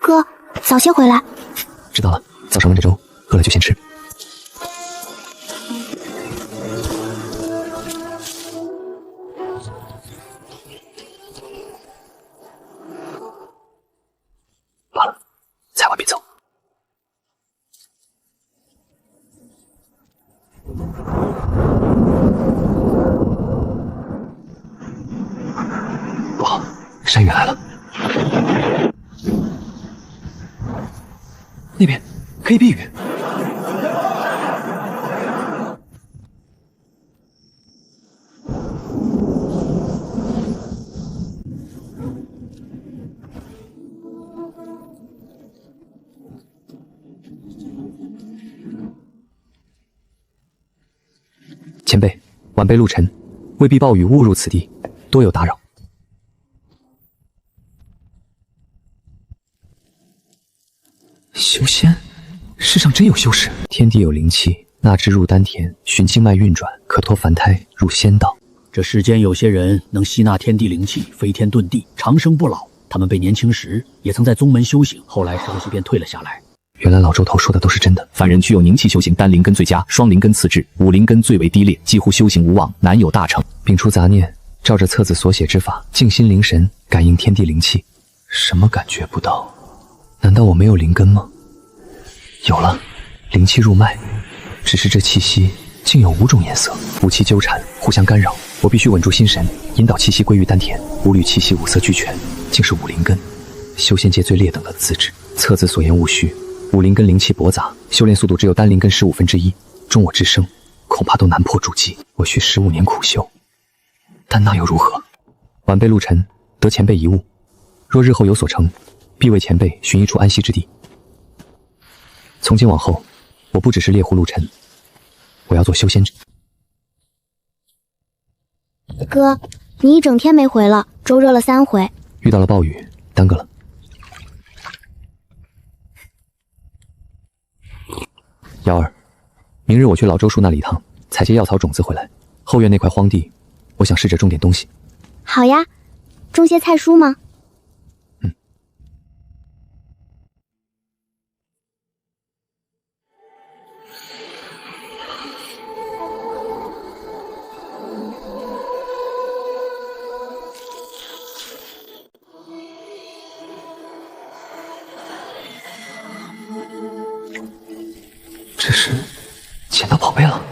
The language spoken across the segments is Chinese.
哥，早些回来。知道了，早上温着粥，饿了就先吃。罢了，才晚别走。不好，山芋来了。那边可以避雨。前辈，晚辈陆晨，未避暴雨误入此地，多有打扰。修仙，世上真有修士。天地有灵气，纳之入丹田，循经脉运转，可脱凡胎，入仙道。这世间有些人能吸纳天地灵气，飞天遁地，长生不老。他们被年轻时也曾在宗门修行，后来生息便退了下来。原来老周头说的都是真的。凡人具有凝气修行，单灵根最佳，双灵根次之，五灵根最为低劣，几乎修行无望，难有大成。摒除杂念，照着册子所写之法，静心凝神，感应天地灵气。什么感觉不到？难道我没有灵根吗？有了，灵气入脉，只是这气息竟有5种颜色，五气纠缠，互相干扰。我必须稳住心神，引导气息归于丹田。五缕气息五色俱全，竟是五灵根，修仙界最劣等的资质。册子所言无虚。五灵根灵气驳杂，修炼速度只有单灵根1/15，中我之生恐怕都难破筑基。我需15年苦修，但那又如何？晚辈陆晨得前辈遗物，若日后有所成，必为前辈寻一处安息之地。从今往后，我不只是猎户陆晨，我要做修仙者。哥，你一整天没回了，粥热了3回。遇到了暴雨，耽搁了。瑶儿，明日我去老周叔那里一趟，采些药草种子回来。后院那块荒地，我想试着种点东西。好呀，种些菜蔬吗？这是捡到宝贝了。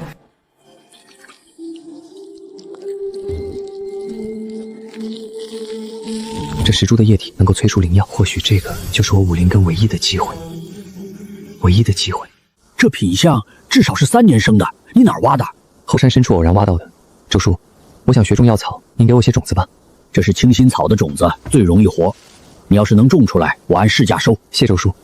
这石珠的液体能够催出灵药，或许这个就是我五灵根唯一的机会。这品相至少是3年生的，你哪儿挖的？后山深处偶然挖到的。周叔，我想学种药草，您给我些种子吧。这是清心草的种子，最容易活。你要是能种出来，我按市价收。谢周叔。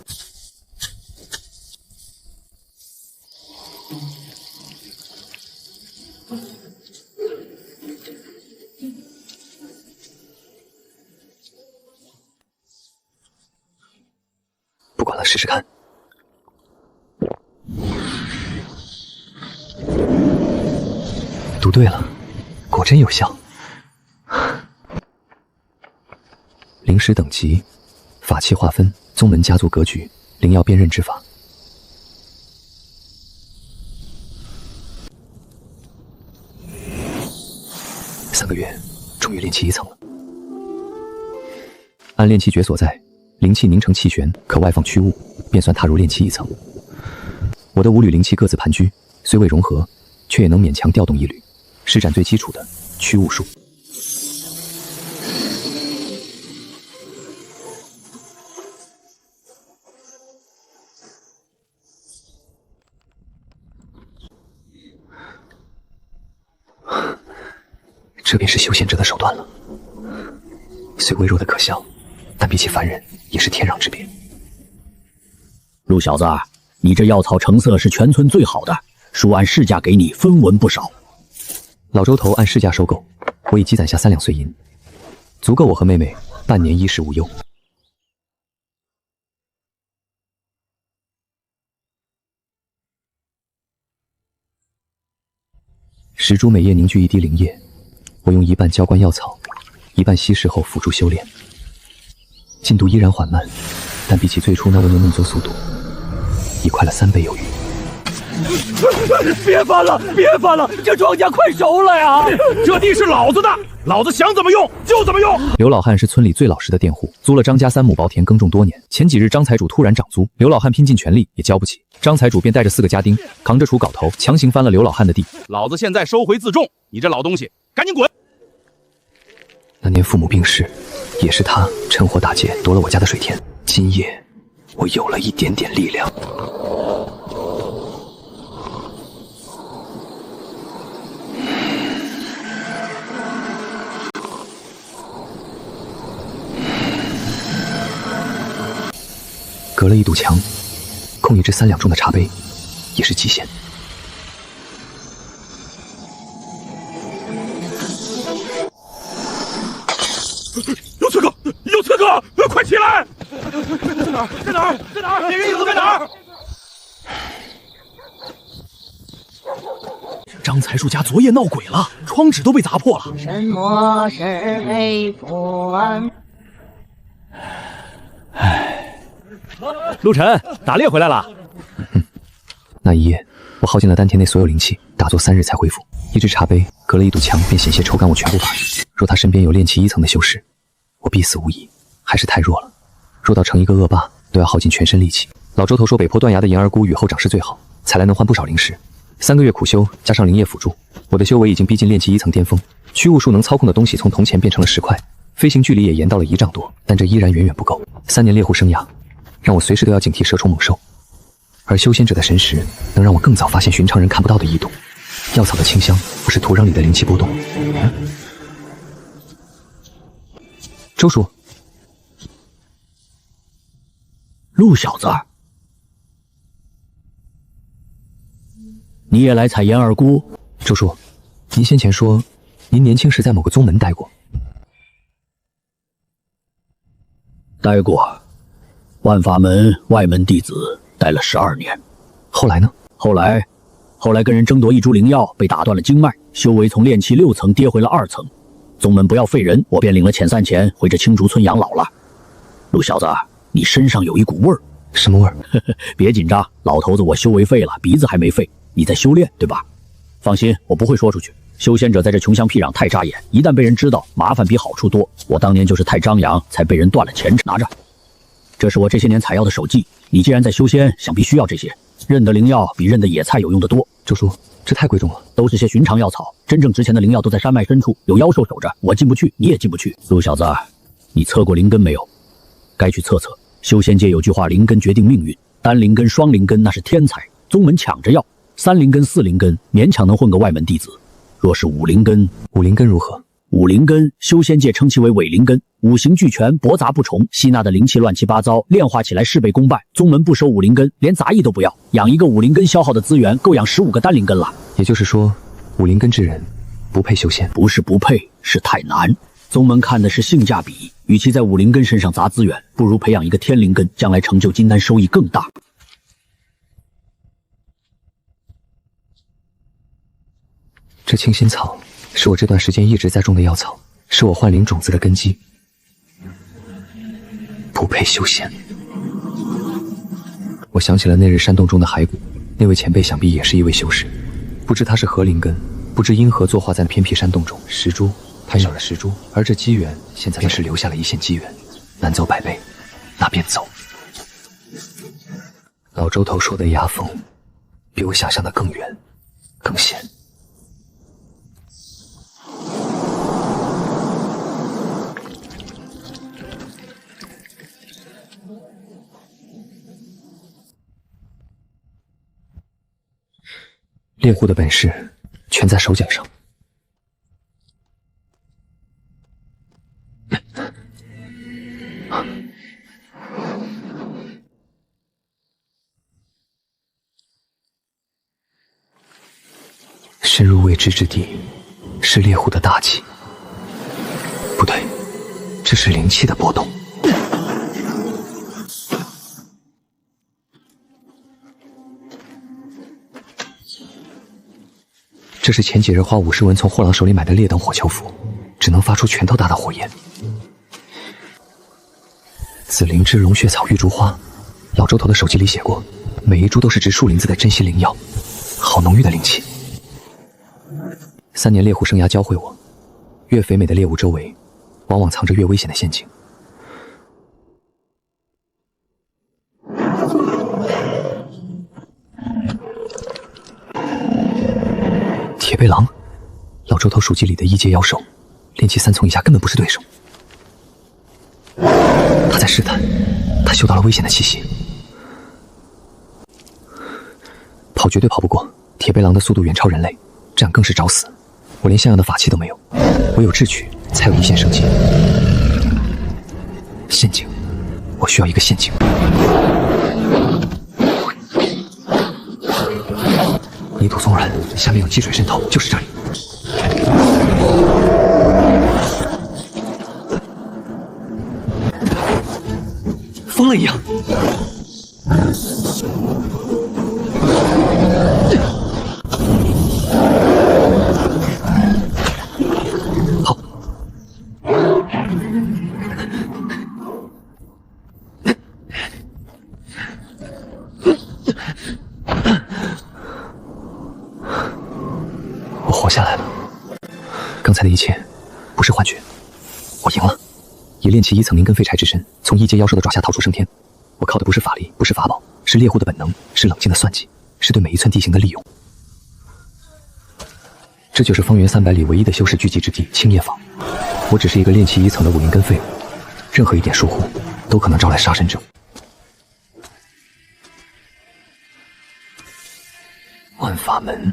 不管了，试试看。读对了，果真有效。灵石等级，法器划分，宗门家族格局，灵药辨认之法。3个月，终于炼气1层了。按炼气诀所在，灵气凝成气旋，可外放驱物，便算踏入炼气1层。我的5缕灵气各自盘踞，虽未融合，却也能勉强调动1缕，施展最基础的驱物术。这便是修仙者的手段了。虽微弱的可笑，但比起凡人也是天壤之别。陆小子，你这药草成色是全村最好的，叔按市价给你，分文不少。老周头按市价收购，我已积攒下3两碎银，足够我和妹妹半年衣食无忧。石珠每夜凝聚1滴灵液，我用一半浇灌药草，一半稀释后辅助修炼。进度依然缓慢，但比起最初那温的运作速度，已快了3倍有余。别翻了，别翻了，这庄稼快熟了呀！这地是老子的，老子想怎么用就怎么用。刘老汉是村里最老实的佃户，租了张家3亩薄田耕种多年。前几日张财主突然涨租，刘老汉拼尽全力也交不起，张财主便带着4个家丁，扛着锄镐头，强行翻了刘老汉的地。老子现在收回自重，你这老东西，赶紧滚！那年父母病逝，也是他趁火打劫夺了我家的水田。今夜，我有了一点点力量。隔了一堵墙，空一只3两重的茶杯，也是极限。有刺客！有刺客！快起来！在哪儿？在哪儿？在哪儿？那人影子在哪儿？张财树家昨夜闹鬼了，窗纸都被砸破了。什么是为父安？陆晨，打猎回来了。那一夜，我耗尽了丹田内所有灵气，打坐3日才恢复。一只茶杯隔了一堵墙，便险些抽干我全部法力。若他身边有炼气1层的修士，我必死无疑。还是太弱了，若到成一个恶霸，都要耗尽全身力气。老周头说，北坡断崖的银儿菇雨后长势最好，采来能换不少灵石。3个月苦修，加上灵液辅助，我的修为已经逼近炼气1层巅峰。驱物术能操控的东西从铜钱变成了石块，飞行距离也延到了1丈多，但这依然远远不够。3年猎户生涯，让我随时都要警惕蛇虫猛兽，而修仙者的神识能让我更早发现寻常人看不到的异动。药草的清香，不是土壤里的灵气波动。周叔，陆小子，你也来采盐二菇？周叔，您先前说您年轻时在某个宗门待过。待过，万法门外门弟子，待了12年。后来呢？后来跟人争夺一株灵药，被打断了经脉，修为从炼气6层跌回了2层。宗门不要废人，我便领了遣散钱回这青竹村养老了。陆小子，你身上有一股味儿。什么味儿？别紧张，老头子我修为废了，鼻子还没废。你在修炼对吧？放心，我不会说出去。修仙者在这穷乡僻壤太扎眼，一旦被人知道，麻烦比好处多。我当年就是太张扬，才被人断了前程。拿着，这是我这些年采药的手记。你既然在修仙，想必需要这些。认得灵药比认得野菜有用得多。周叔，这太贵重了，都是些寻常药草，真正值钱的灵药都在山脉深处，有妖兽守着，我进不去，你也进不去。陆小子，你测过灵根没有？该去测测。修仙界有句话，灵根决定命运，单灵根、双灵根那是天才，宗门抢着要；3灵根、4灵根勉强能混个外门弟子。若是5灵根，5灵根如何？5灵根，修仙界称其为伪灵根，五行俱全，驳杂不重，吸纳的灵气乱七八糟，炼化起来事倍功半。宗门不收5灵根，连杂役都不要，养一个5灵根消耗的资源够养15个单灵根了。也就是说，5灵根之人不配修仙？不是不配，是太难。宗门看的是性价比，与其在5灵根身上砸资源，不如培养一个天灵根，将来成就金丹收益更大。这清心草是我这段时间一直在种的药草，是我幻灵种子的根基，不配修仙。我想起了那日山洞中的骸骨，那位前辈想必也是一位修士，不知他是何灵根，不知因何作化在偏僻山洞中。石珠，他少了石珠，而这机缘现在便是留下了一线机缘，难走百倍，那便走。老周头说的崖峰，比我想象的更远，更险。猎户的本事全在手脚上。深入未知之地，是猎户的大忌。不对，这是灵气的波动。这是前几日花50文从货郎手里买的劣等火球符，只能发出拳头大的火焰。紫灵芝、龙血草、玉竹花，老周头的手机里写过，每一株都是植树林子的珍稀灵药，好浓郁的灵气。3年猎户生涯教会我，越肥美的猎物周围，往往藏着越危险的陷阱。铁背狼，老周头属鸡里的1阶妖兽，炼气3重以下根本不是对手。他在试探，他嗅到了危险的气息。跑绝对跑不过，铁背狼的速度远超人类，战更是找死。我连像样的法器都没有，唯有智取才有一线生机。陷阱，我需要一个陷阱。泥土松软，下面有积水渗透，就是这里。疯了一样。好。我活下来了。刚才的一切不是幻觉，我赢了。以炼气1层灵根废柴之身，从1阶妖兽的爪下逃出升天。我靠的不是法力，不是法宝，是猎户的本能，是冷静的算计，是对每一寸地形的利用。这就是方圆300里唯一的修士聚集之地——青叶坊。我只是一个炼气1层的武灵根废物，任何一点疏忽都可能招来杀身者。万法门，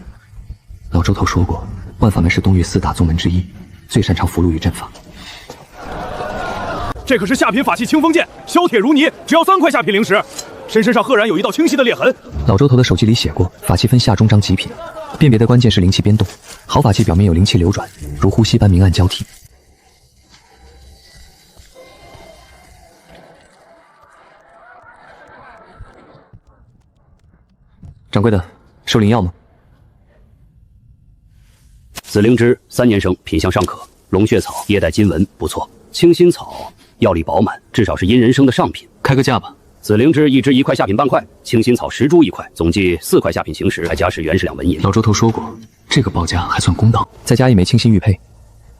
老周头说过，万法门是东域4大宗门之一，最擅长符箓与阵法。这可是下品法器清风剑，削铁如泥，只要3块下品灵石，身上赫然有一道清晰的裂痕。老周头的手机里写过，法器分下中章极品，辨别的关键是灵气变动。好法器表面有灵气流转，如呼吸般明暗交替。掌柜的，收灵药吗？紫灵芝3年生，品相尚可。龙血草叶带金纹，不错。清心草药力饱满，至少是阴人参的上品。开个价吧。紫灵芝1支1块下品半块，清心草10株1块，总计4块下品行石，还加10元2文银。老周头说过，这个报价还算公道。再加1枚清心玉佩，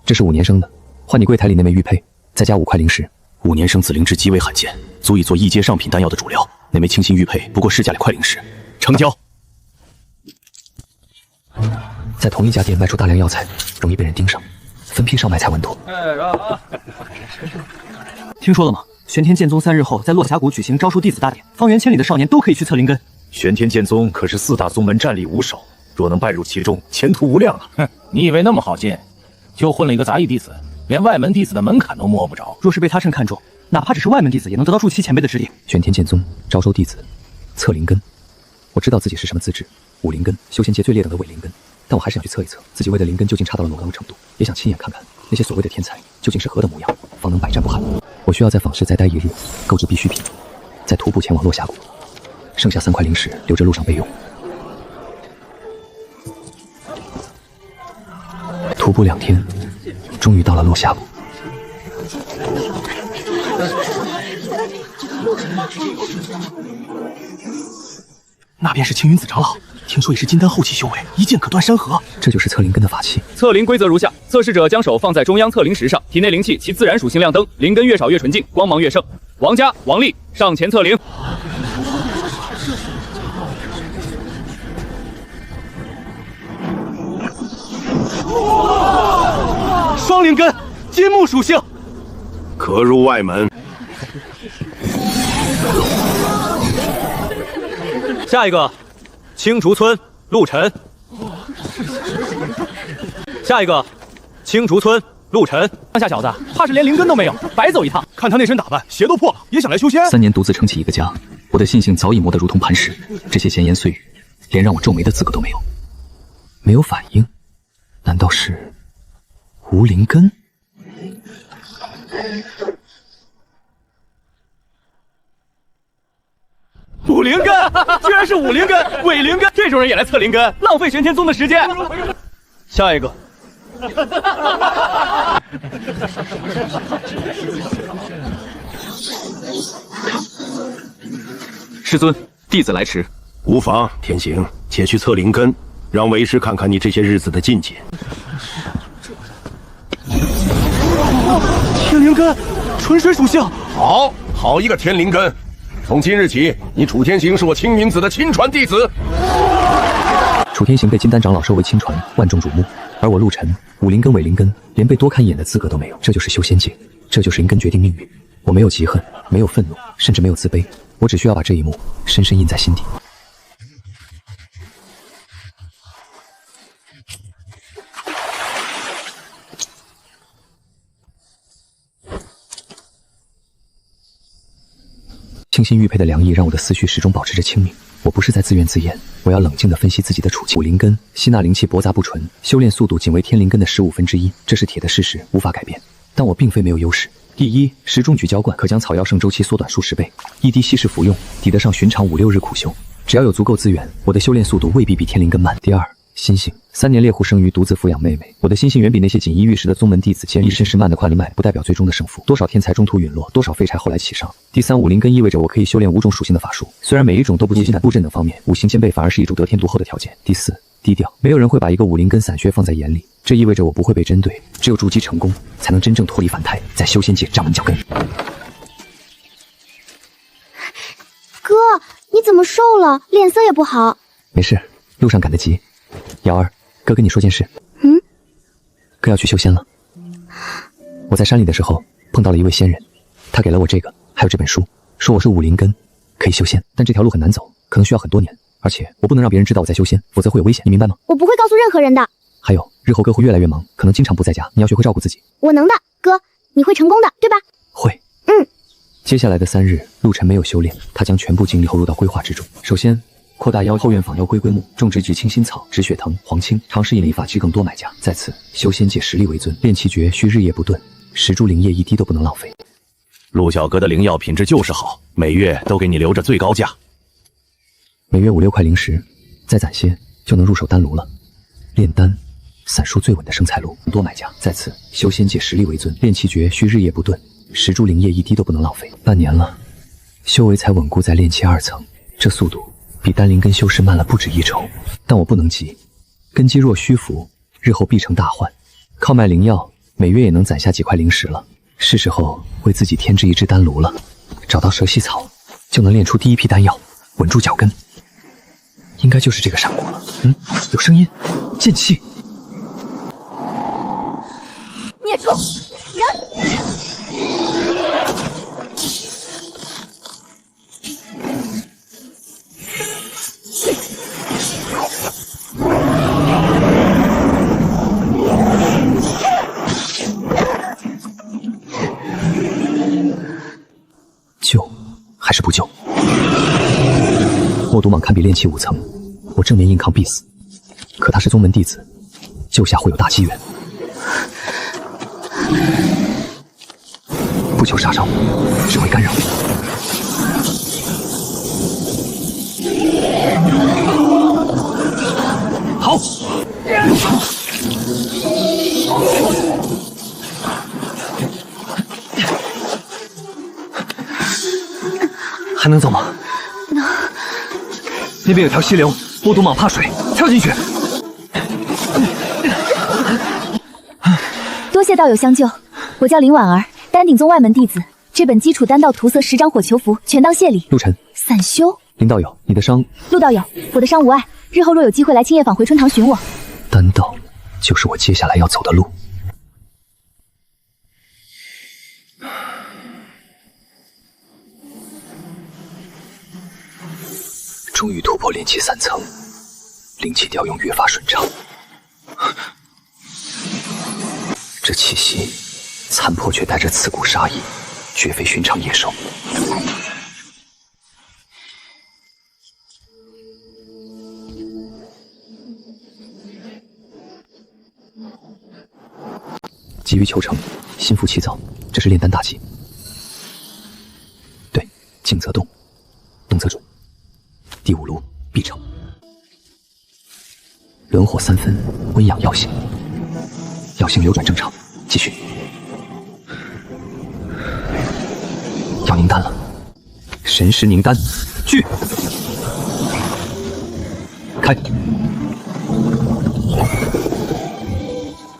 这是5年生的，换你柜台里那枚玉佩，再加5块灵石。5年生紫灵芝极为罕见，足以做1阶上品丹药的主料。那枚清心玉佩不过市价2块灵石，成交。在同一家店卖出大量药材，容易被人盯上，分批上卖才稳妥。听说了吗？玄天剑宗3日后在落峡谷举行招收弟子大典，方圆千里的少年都可以去测灵根。玄天剑宗可是4大宗门战力无首，若能拜入其中，前途无量啊！哼，你以为那么好进？就混了一个杂役弟子，连外门弟子的门槛都摸不着。若是被他趁看中，哪怕只是外门弟子，也能得到筑期前辈的指点。玄天剑宗招收弟子，测灵根。我知道自己是什么资质，武灵根，修仙界最劣等的伪灵根，但我还是想去测一测自己为的灵根究竟差到了某个程度，也想亲眼看看那些所谓的天才究竟是何等模样，方能百战不寒。我需要在坊市再待1日，购置必需品，再徒步前往落峡谷，剩下3块灵石留着路上备用。徒步2天，终于到了落峡谷。那便是青云子长老，听说也是金丹后期修为，一剑可断山河。这就是测灵根的法器。测灵规则如下：测试者将手放在中央测灵石上，体内灵气其自然属性亮灯，灵根越少越纯净，光芒越盛。王家、王丽上前测灵。双灵根，金木属性，可入外门。下一个，青竹村陆晨。下一个，青竹村陆晨。乡下小子，怕是连灵根都没有，白走一趟。看他那身打扮，鞋都破了，也想来修仙。3年独自撑起一个家，我的信性早已磨得如同磐石。这些闲言碎语，连让我皱眉的资格都没有。没有反应，难道是无灵根？武灵根，居然是武灵根、伪灵根，这种人也来测灵根，浪费玄天宗的时间。下一个，师尊，弟子来迟。无妨，天行，且去测灵根，让为师看看你这些日子的进阶。天灵根，纯水属性。好一个天灵根！从今日起，你楚天行是我青云子的亲传弟子。楚天行被金丹长老收为亲传，万众瞩目，而我陆晨武灵根、伪灵根连被多看一眼的资格都没有。这就是修仙界，这就是灵根决定命运。我没有嫉恨，没有愤怒，甚至没有自卑，我只需要把这一幕深深印在心底。清新玉佩的凉意让我的思绪始终保持着清明。我不是在自怨自艾，我要冷静地分析自己的处境。武灵根吸纳灵气驳杂不纯，修炼速度仅为天灵根的1/15，这是铁的事实，无法改变。但我并非没有优势。第一，时中举浇灌可将草药剩周期缩短数10倍，一滴稀释服用，抵得上寻常5、6日苦修。只要有足够资源，我的修炼速度未必比天灵根慢。第二，心性，3年猎户生育，独自抚养妹妹，我的心性远比那些锦衣玉食的宗门弟子坚毅。身世慢的快灵脉不代表最终的胜负，多少天才中途陨落，多少废柴后来起上。第三，武灵根意味着我可以修炼5种属性的法术，虽然每一种都不及布阵等方面，五行兼备反而是一种得天独厚的条件。第四，低调，没有人会把一个武灵根散穴放在眼里，这意味着我不会被针对，只有筑基成功，才能真正脱离凡胎，在修仙界站稳脚跟。哥，你怎么瘦了？脸色也不好。没事，路上赶得急。瑶儿，哥跟你说件事。哥要去修仙了。我在山里的时候碰到了一位仙人，他给了我这个，还有这本书，说我是武灵根，可以修仙，但这条路很难走，可能需要很多年，而且我不能让别人知道我在修仙，否则会有危险，你明白吗？我不会告诉任何人的。还有，日后哥会越来越忙，可能经常不在家，你要学会照顾自己。我能的，哥，你会成功的，对吧？会。接下来的3日，陆晨没有修炼，他将全部精力投入到规划之中。首先，扩大后院访妖龟木，种植菊青新草，止血藤、黄青，尝试引力法积更多买家。在此，修仙界实力为尊，炼气诀需日夜不顿，10株灵液一滴都不能浪费。陆小哥的灵药品质就是好，每月都给你留着最高价。每月5、6块灵石，再攒些就能入手丹炉了。炼丹，散数最稳的生财路，多买家。在此，修仙界实力为尊，炼气诀需日夜不顿，10株灵液一滴都不能浪费。半年了，修为才稳固在炼气2层，这速度比丹灵根修士慢了不止1筹，但我不能急，根基若虚浮，日后必成大患。靠卖灵药，每月也能攒下几块灵石了，是时候为自己添置一只丹炉了。找到蛇息草，就能炼出第一批丹药，稳住脚跟。应该就是这个山谷了。有声音，剑气。孽畜，人！救还是不救？默毒蟒堪比炼气5层，我正面硬抗必死。可他是宗门弟子，救下会有大机缘。不求杀伤，只会干扰。好。还能走吗？能。那边有条溪流，默毒蟒怕水，跳进去。多谢道友相救，我叫林婉儿，丹鼎宗外门弟子。这本基础丹道涂色10张火球符，全当谢礼。陆晨，散修。林道友，你的伤？陆道友，我的伤无碍，日后若有机会来青叶坊回春堂寻我。丹道就是我接下来要走的路。终于突破炼气3层，灵气调用越发顺畅。这气息残破却带着刺骨杀意，绝非寻常野兽。急于求成，心浮气躁，这是炼丹大忌。对，静则动，动则肿。第5炉必成。轮火3分，温养药性，药性流转正常。继续。药凝丹了。神识凝丹，聚，开，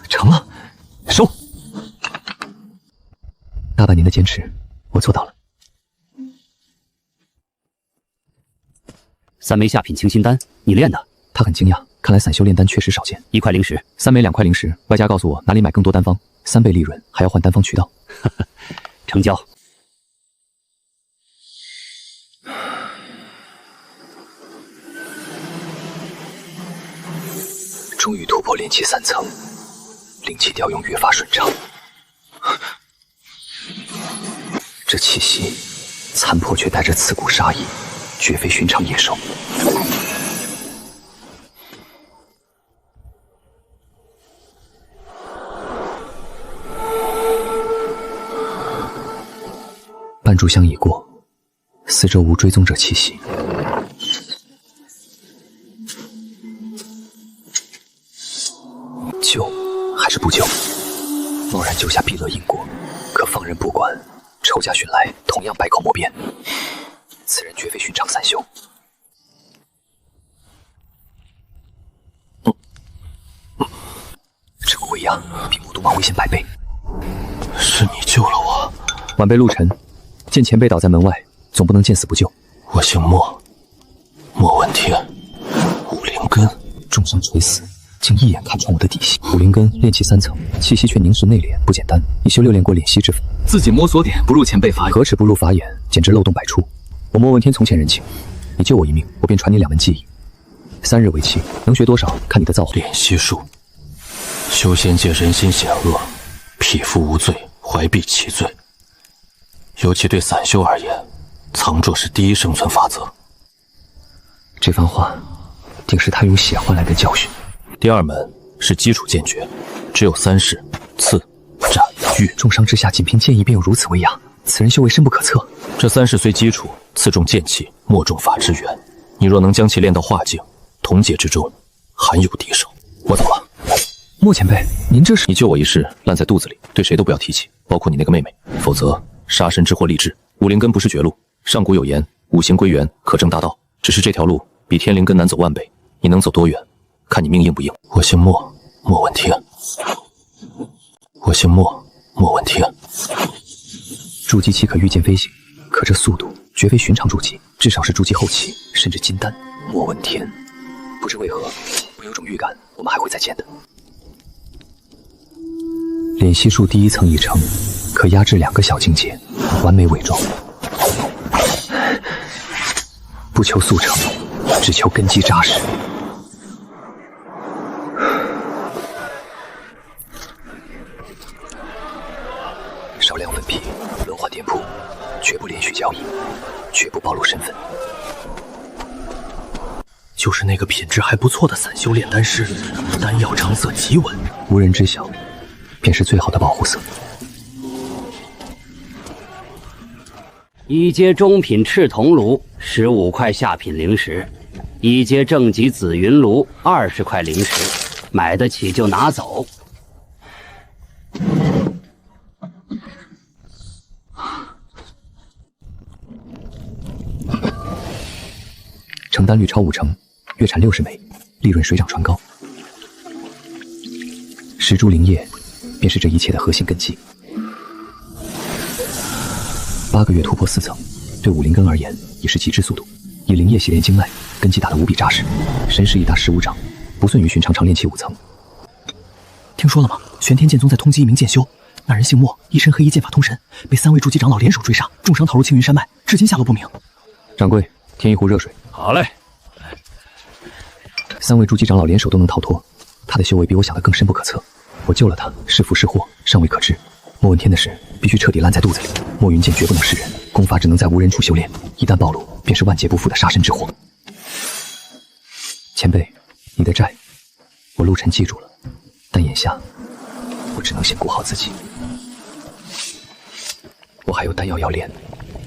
成了，收。大半年的坚持，我做到了。3枚下品清心丹，你练的？他很惊讶，看来散修炼丹确实少见。1块灵石，3枚2块灵石，外加告诉我哪里买更多丹方，3倍利润，还要换丹方渠道。成交。终于突破炼气3层，灵气调用越发顺畅。这气息，残破却带着刺骨杀意，绝非寻常野兽。半炷香已过，四周无追踪者气息。救还是不救？贸然救下必乐因果，可放任不管，仇家寻来，同样百口莫辩。此人绝非寻常散修。这股威压比魔都王危险100倍。是你救了我。晚辈陆晨，见前辈倒在门外，总不能见死不救。我姓莫，莫问天，武灵根，重伤垂死，竟一眼看穿我的底细。武灵根炼气3层，气息却凝实内敛，不简单。已修6练过敛息之法，自己摸索点，不入前辈法眼。何止不入法眼，简直漏洞百出。我莫问天从前人情，你救我一命，我便传你2门技艺。3日为期，能学多少，看你的造化。敛息术，修仙界人心险恶，匹夫无罪，怀璧其罪。尤其对散修而言，藏拙是第一生存法则。这番话，定是他用血换来的教训。第2门是基础剑诀，只有3式：刺、斩、御。重伤之下，仅凭剑意便有如此威压，此人修为深不可测。这3式虽基础，刺中剑气，莫中法之源。你若能将其练到化境，同界之中，罕有敌手。我走了。莫前辈，您这是……你救我一事，烂在肚子里，对谁都不要提起，包括你那个妹妹，否则杀身之祸立志。武灵根不是绝路，上古有言，五行归元，可证大道。只是这条路比天灵根难走万倍，你能走多远，看你命硬不硬。我姓莫，莫问天。我姓莫，莫问天。筑基期可御剑飞行，可这速度绝非寻常筑基，至少是筑基后期，甚至金丹。莫问天，不知为何，我有种预感，我们还会再见的。敛息术第1层已成，可压制2个小境界，完美伪装。不求速成，只求根基扎实。少量粉皮，轮换店铺，绝不连续交易，绝不暴露身份。就是那个品质还不错的散修炼丹师，丹药成色极稳，无人知晓，便是最好的保护色。1阶中品赤铜炉15块下品灵石，1阶正级紫云炉20块灵石，买得起就拿走。成单率超5成，月产60枚，利润水涨船高。石珠灵液便是这一切的核心根基。8个月突破4层，对武灵根而言已是极致速度。以灵液洗炼经脉，根基打得无比扎实，神识已达15掌，不逊于寻常常炼气5层。听说了吗？玄天剑宗在通缉一名剑修，那人姓莫，一身黑衣，剑法通神，被3位筑基长老联手追杀，重伤逃入青云山脉，至今下落不明。掌柜，添一壶热水。好嘞。 3位筑基长老联手都能逃脱，他的修为比我想的更深不可测。我救了他，是福是祸尚未可知。莫问天的事必须彻底烂在肚子里。莫云剑绝不能示人，功法只能在无人处修炼，一旦暴露，便是万劫不复的杀身之祸。前辈，你的债，我陆晨记住了，但眼下我只能先顾好自己。我还有丹药要炼，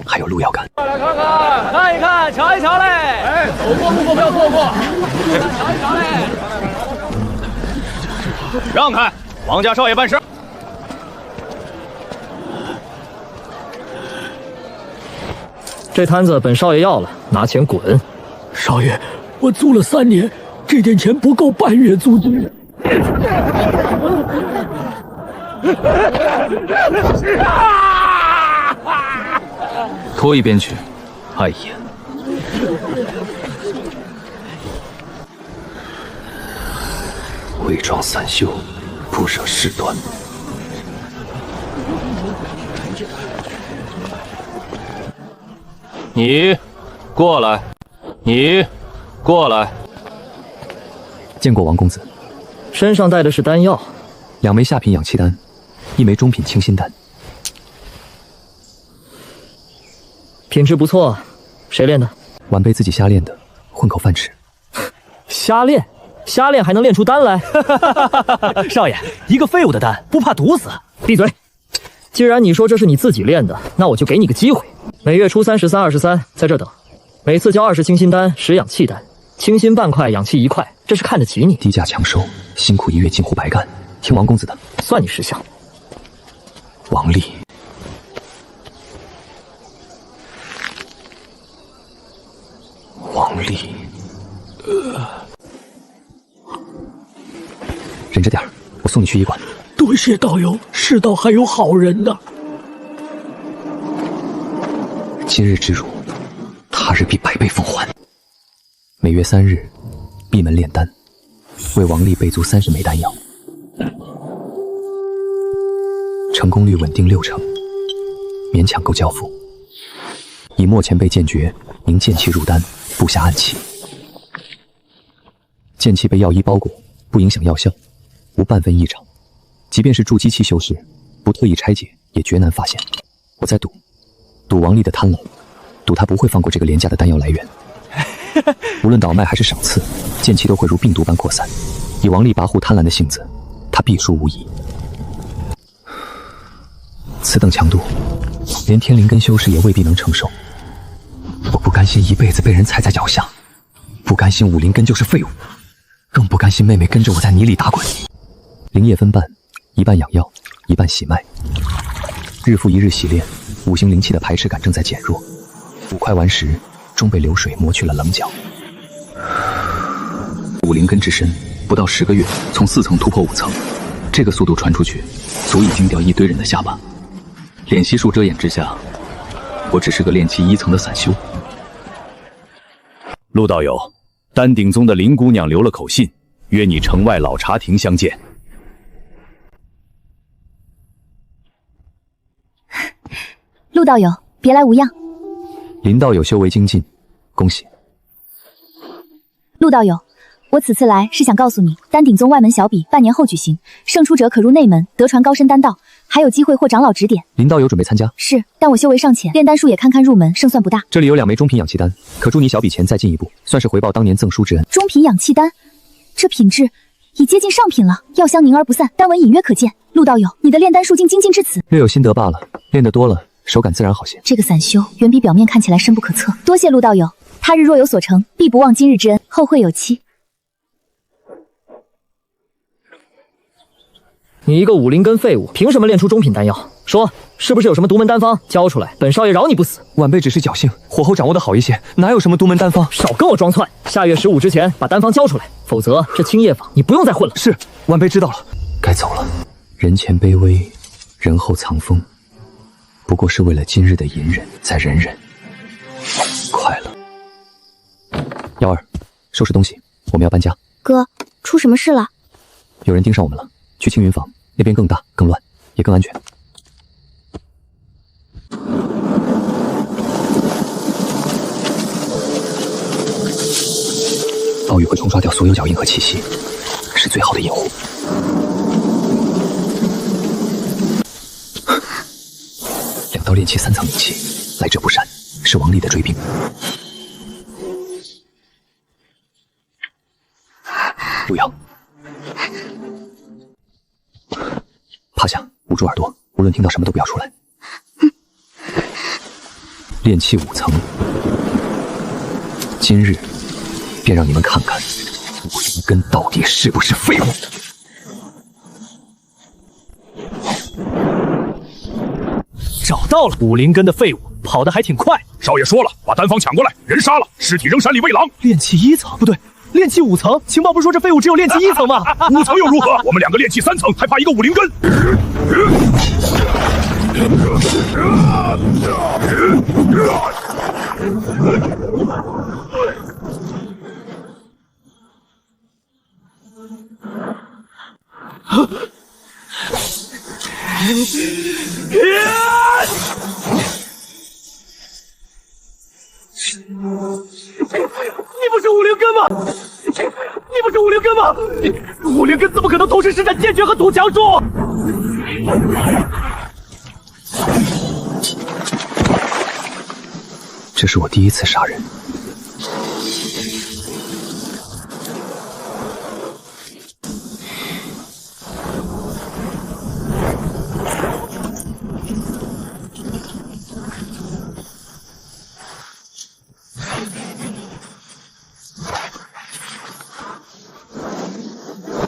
还有路要赶。来看看，看一看，瞧一瞧嘞！哎，走过路过不要错过，瞧一瞧嘞！让开，王家少爷办事。这摊子本少爷要了，拿钱滚。少爷，我租了3年，这点钱不够半月租金。拖一边去。哎呀，伪装散修，不惹事端。你过来，你过来。见过王公子。身上带的是丹药，2枚下品养气丹，1枚中品清心丹，品质不错。谁练的？晚辈自己瞎练的，混口饭吃。瞎练？瞎练还能练出丹来？少爷，一个废物的丹，不怕毒死？闭嘴！既然你说这是你自己练的，那我就给你个机会。每月初3、13、23在这等，每次交20清心丹，10养气丹，清心半块，养气1块，这是看得起你。低价强收，辛苦1月，近乎白干。听王公子的，算你识相。王丽，王丽，忍着点儿，我送你去医馆。多谢道友，世道还有好人呢。今日之辱，他日必100倍奉还。每月3日，闭门炼丹，为王丽备足30枚丹药，成功率稳定60%，勉强够交付。以末前辈剑诀凝剑气入丹，布下暗器。剑气被药衣包裹，不影响药效，无半分异常。即便是筑基期修士，不特意拆解，也绝难发现。我在赌王丽的贪婪，赌他不会放过这个廉价的丹药来源。无论倒卖还是赏赐，剑气都会如病毒般扩散。以王丽跋扈贪婪的性子，他必输无疑。此等强度，连天灵根修士也未必能承受。我不甘心一辈子被人踩在脚下，不甘心武灵根就是废物，更不甘心妹妹跟着我在泥里打滚。灵液分半，一半养药，一半洗脉。日复一日洗炼，5行灵气的排斥感正在减弱。5块顽石终被流水磨去了棱角。武灵根之身，不到10个月，从4层突破5层，这个速度传出去，足以惊掉一堆人的下巴。脸悉数遮掩之下，我只是个炼气1层的散修。陆道友，丹鼎宗的林姑娘留了口信，约你城外老茶亭相见。陆道友，别来无恙。林道友修为精进，恭喜。陆道友，我此次来是想告诉你，丹鼎宗外门小比半年后举行，胜出者可入内门，得传高深丹道，还有机会获长老指点。林道友准备参加？是，但我修为尚浅，炼丹术也堪堪入门，胜算不大。这里有2枚中品养气丹，可助你小比前再进一步，算是回报当年赠书之恩。中品养气丹，这品质已接近上品了，药香凝而不散，丹纹隐约可见。陆道友，你的炼丹术竟精进至此，略有心得罢了，练得多了，手感自然好些。这个散修远比表面看起来深不可测，多谢陆道友，他日若有所成，必不忘今日之恩，后会有期。你一个武灵根废物，凭什么炼出中品丹药？说，是不是有什么独门丹方？交出来，本少爷饶你不死。晚辈只是侥幸，火候掌握的好一些，哪有什么独门丹方？少跟我装窜！下月15之前把丹方交出来，否则这青叶坊你不用再混了。是，晚辈知道了。该走了。人前卑微，人后藏锋，不过是为了今日的隐忍再忍忍。快了。瑶儿，收拾东西，我们要搬家。哥，出什么事了？有人盯上我们了，去青云坊那边更大、更乱，也更安全。暴雨会冲刷掉所有脚印和气息，是最好的掩护。2道炼气3层灵气，来者不善，是王丽的追兵。不要，趴下，捂住耳朵，无论听到什么都不要出来。炼气5层，今日便让你们看看武灵根到底是不是废物。找到了武灵根的废物，跑得还挺快。少爷说了，把丹方抢过来，人杀了，尸体扔山里喂狼。炼气1层不对，炼气5层。情报不是说这废物只有炼气1层吗？5层又如何？我们2个炼气3层，还怕一个武灵根？你不是武灵根吗？你不是武灵根吗？武灵根怎么可能同时施展剑诀和土墙术？这是我第一次杀人。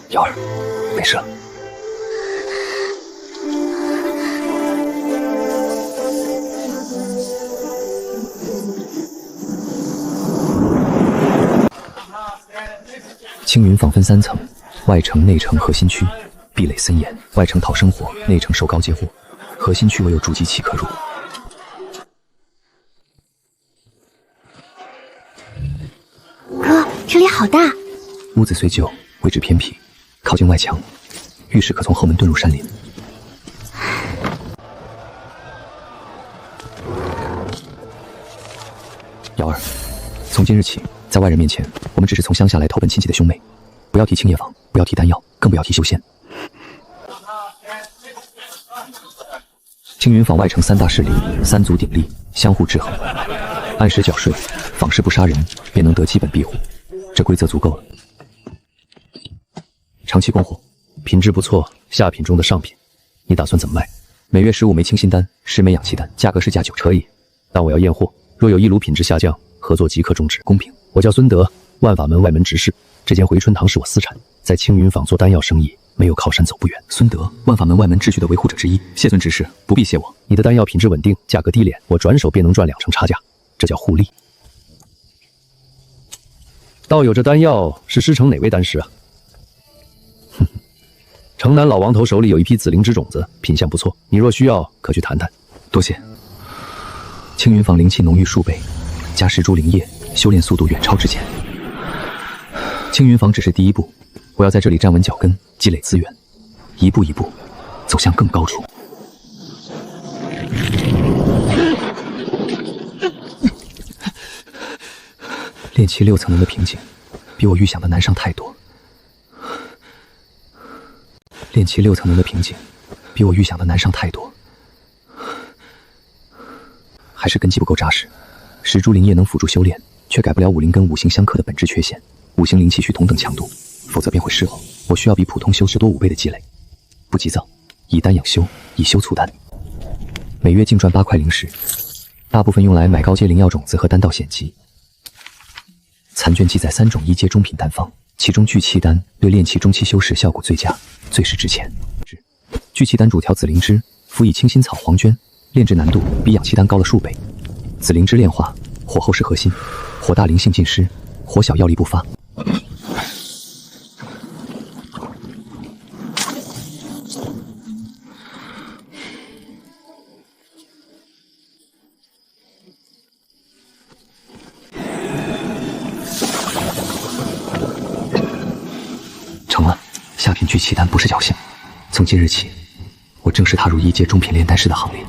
瑶儿，没事了。青云坊分3层，外城、内城、核心区，壁垒森严。外城讨生活，内城受高接货，核心区唯有筑基器可入。哥，这里好大。屋子虽旧，位置偏僻，靠近外墙，御史可从后门遁入山林。瑶儿，从今日起，在外人面前，我们只是从乡下来投奔亲戚的兄妹，不要提青叶坊，不要提丹药，更不要提修仙。青云坊外城3大势力，3足鼎立，相互制衡，按时缴税，访事不杀人，便能得基本庇护。这规则足够了。长期供货，品质不错，下品中的上品。你打算怎么卖？每月15枚清心丹，10枚氧气丹，价格是价9成。可以，但我要验货，若有一炉品质下降，合作即刻终止。公平。我叫孙德，万法门外门执事，这间回春堂是我私产，在青云坊做丹药生意，没有靠山走不远。孙德，万法门外门秩序的维护者之一，谢孙执事，不必谢我。你的丹药品质稳定，价格低廉，我转手便能赚2成差价，这叫互利。道友，这丹药是师承哪位丹师啊？哼，城南老王头手里有一批紫灵芝种子，品相不错，你若需要，可去谈谈。多谢。青云坊灵气浓郁数倍，加10株灵液，修炼速度远超之前。青云坊只是第一步，我要在这里站稳脚跟，积累资源，一步一步走向更高处。炼气6层人的瓶颈，比我预想的难上太多。炼气6层人的瓶颈，比我预想的难上太多。还是根基不够扎实，10株灵液能辅助修炼，却改不了武灵根5行相克的本质缺陷。5行灵气需同等强度，否则便会失衡。我需要比普通修士多5倍的积累。不急躁，以丹养修，以修促丹。每月净赚8块灵石，大部分用来买高阶灵药种子和丹道显籍。残卷记载3种1阶中品丹方，其中聚气丹对炼气中期修士效果最佳，最是值钱。聚气丹主调紫灵芝，辅以清心草、黄娟，炼制难度比氧气丹高了数倍。紫灵芝炼化，火候是核心，火大灵性尽失，火小药力不发。成了，下品聚气丹不是侥幸。从今日起，我正式踏入1阶中品炼丹师的行列。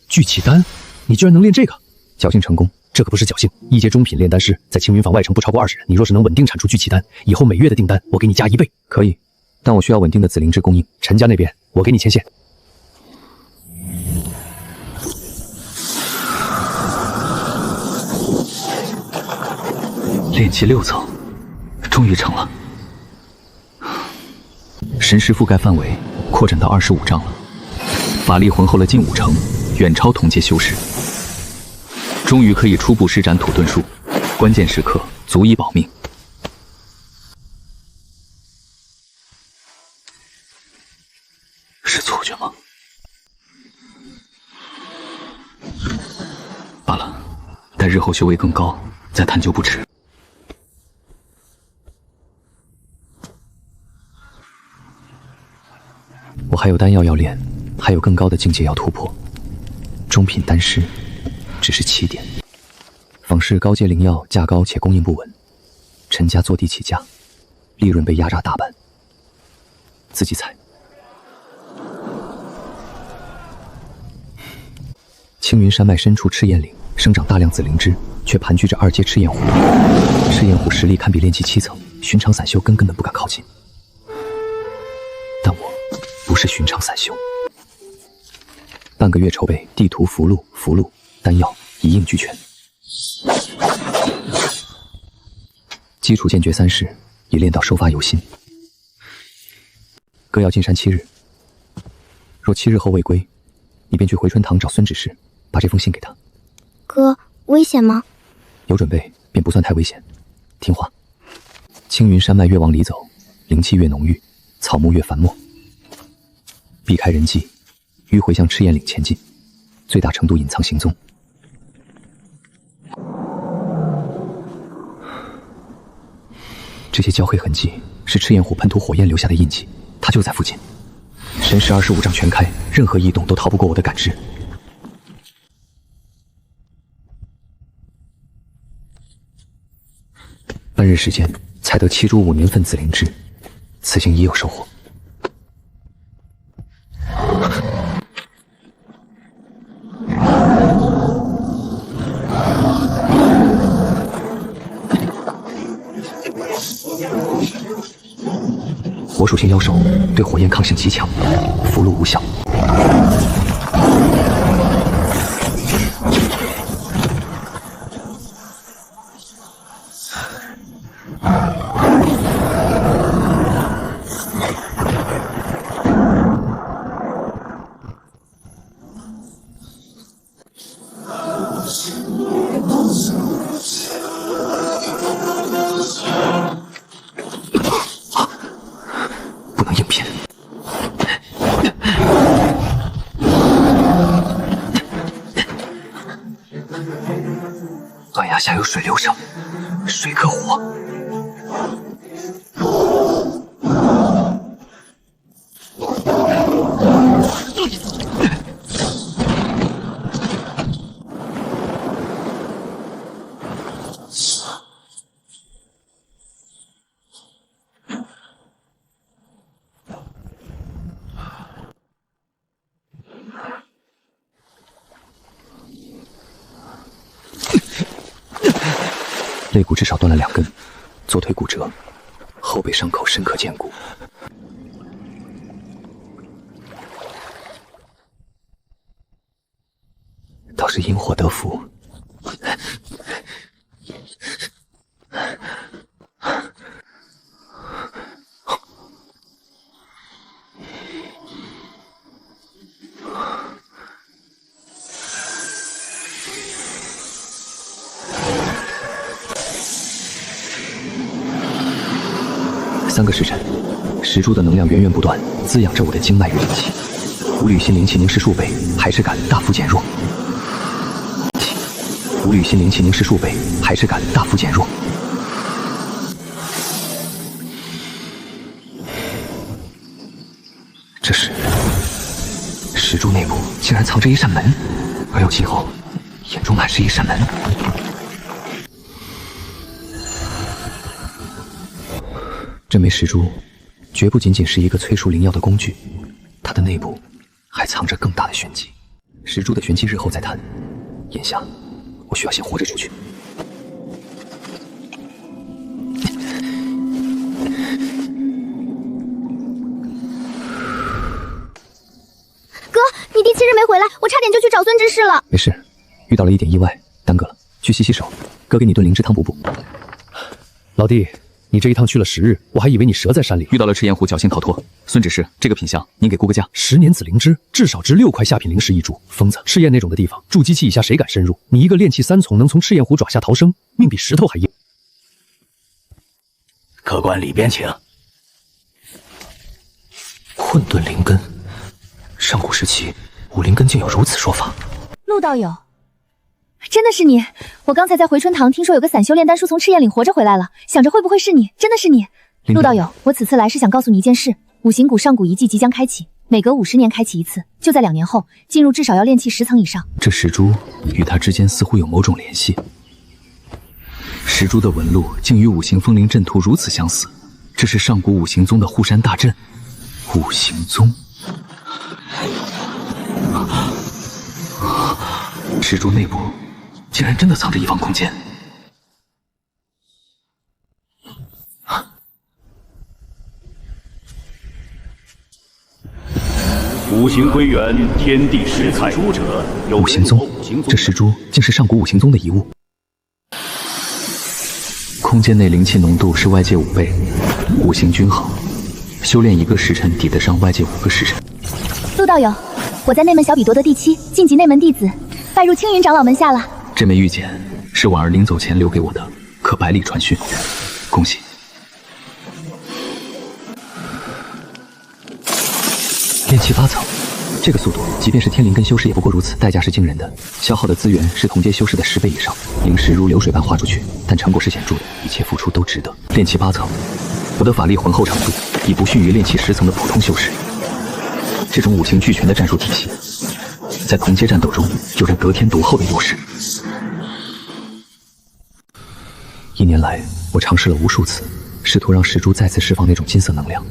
聚气丹，你居然能练这个？侥幸成功，这可不是侥幸。1阶中品炼丹师在青云坊外城不超过20人，你若是能稳定产出聚气丹，以后每月的订单我给你加1倍。可以，但我需要稳定的紫灵芝供应。陈家那边，我给你牵线。炼气6层，终于成了。神识覆盖范围扩展到25丈了，法力浑厚了近5成，远超同阶修士。终于可以初步施展土遁术，关键时刻足以保命。是错觉吗？待日后修为更高，再探究不迟。我还有丹药要炼，还有更高的境界要突破。中品丹师只是起点。仿式高阶灵药价高且供应不稳，陈家坐地起价，利润被压榨大半。自己采。青云山脉深处赤焰岭生长大量紫灵芝，却盘踞着2阶赤焰湖。赤焰湖实力堪比炼气7层，寻常散修根本不敢靠近。但我不是寻常散修。半个月筹备地图、符箓、丹药一应俱全。基础剑诀3式已练到收发有心。哥要进山7日，若7日后未归，你便去回春堂找孙执事，把这封信给他。哥，危险吗？有准备便不算太危险，听话。青云山脉越往里走，灵气越浓郁，草木越繁茂。避开人迹，迂回向赤焰岭前进，最大程度隐藏行踪。这些焦黑痕迹是赤焰湖喷吐火焰留下的印记，它就在附近。神识25丈全开，任何异动都逃不过我的感知。半日时间，采得7株5年份紫灵芝，此行已有收获。我属性妖兽对火焰抗性极强，符箓无效。不能应骗。断崖下有水流声，水克火。肋骨至少断了2根，左腿骨折，后背伤口深可见骨。倒是因祸得福。3个时辰，石柱的能量源源不断，滋养着我的经脉与灵气。无履心灵气凝视数倍，还是感大幅减弱。无履心灵气凝视数倍，还是感大幅减弱。这时，石柱内部竟然藏着一扇门，而右其后，眼中满是一扇门。这枚石珠绝不仅仅是一个催熟灵药的工具，它的内部还藏着更大的玄机。石珠的玄机日后再谈，眼下我需要先活着出去。哥，你第7日没回来，我差点就去找孙执事了。没事，遇到了一点意外，耽搁了，去洗洗手。哥给你炖灵芝汤补补。老弟，你这一趟去了10日，我还以为你折在山里，遇到了赤焰湖，侥幸逃脱。孙执事，这个品相您给估个价？10年紫灵芝至少值6块下品灵石1株。疯子，赤焰那种的地方，筑基期以下谁敢深入？你一个炼气3重能从赤焰湖爪下逃生，命比石头还硬。客官里边请。混沌灵根，上古时期武灵根竟有如此说法。陆道友，真的是你！我刚才在回春堂听说有个散修炼丹书从赤焰岭活着回来了，想着会不会是你？真的是你！陆道友，我此次来是想告诉你一件事：五行谷上古遗迹即将开启，每隔50年开启一次，就在2年后进入，至少要炼气10层以上。这石珠与他之间似乎有某种联系。石珠的纹路竟与五行风灵阵图如此相似，这是上古五行宗的护山大阵。五行宗。石柱内部竟然真的藏着一方空间。五行归元，天地始采珠者，五行宗，这石珠竟是上古五行宗的遗物。空间内灵气浓度是外界5倍，五行均衡，修炼1个时辰抵得上外界5个时辰。陆道友，我在内门小比夺得第7，晋级内门弟子，拜入青云长老门下了。这枚玉简是婉儿临走前留给我的，可百里传讯，恭喜。炼气8层，这个速度，即便是天灵根修士也不过如此，代价是惊人的，消耗的资源是同阶修士的10倍以上，灵石如流水般花出去，但成果是显著的，一切付出都值得。炼气8层，我的法力浑厚程度已不逊于炼气10层的普通修士。这种五行俱全的战术体系，在同阶战斗中有着得天独厚的优势。1年来，我尝试了无数次，试图让石珠再次释放那种金色能量，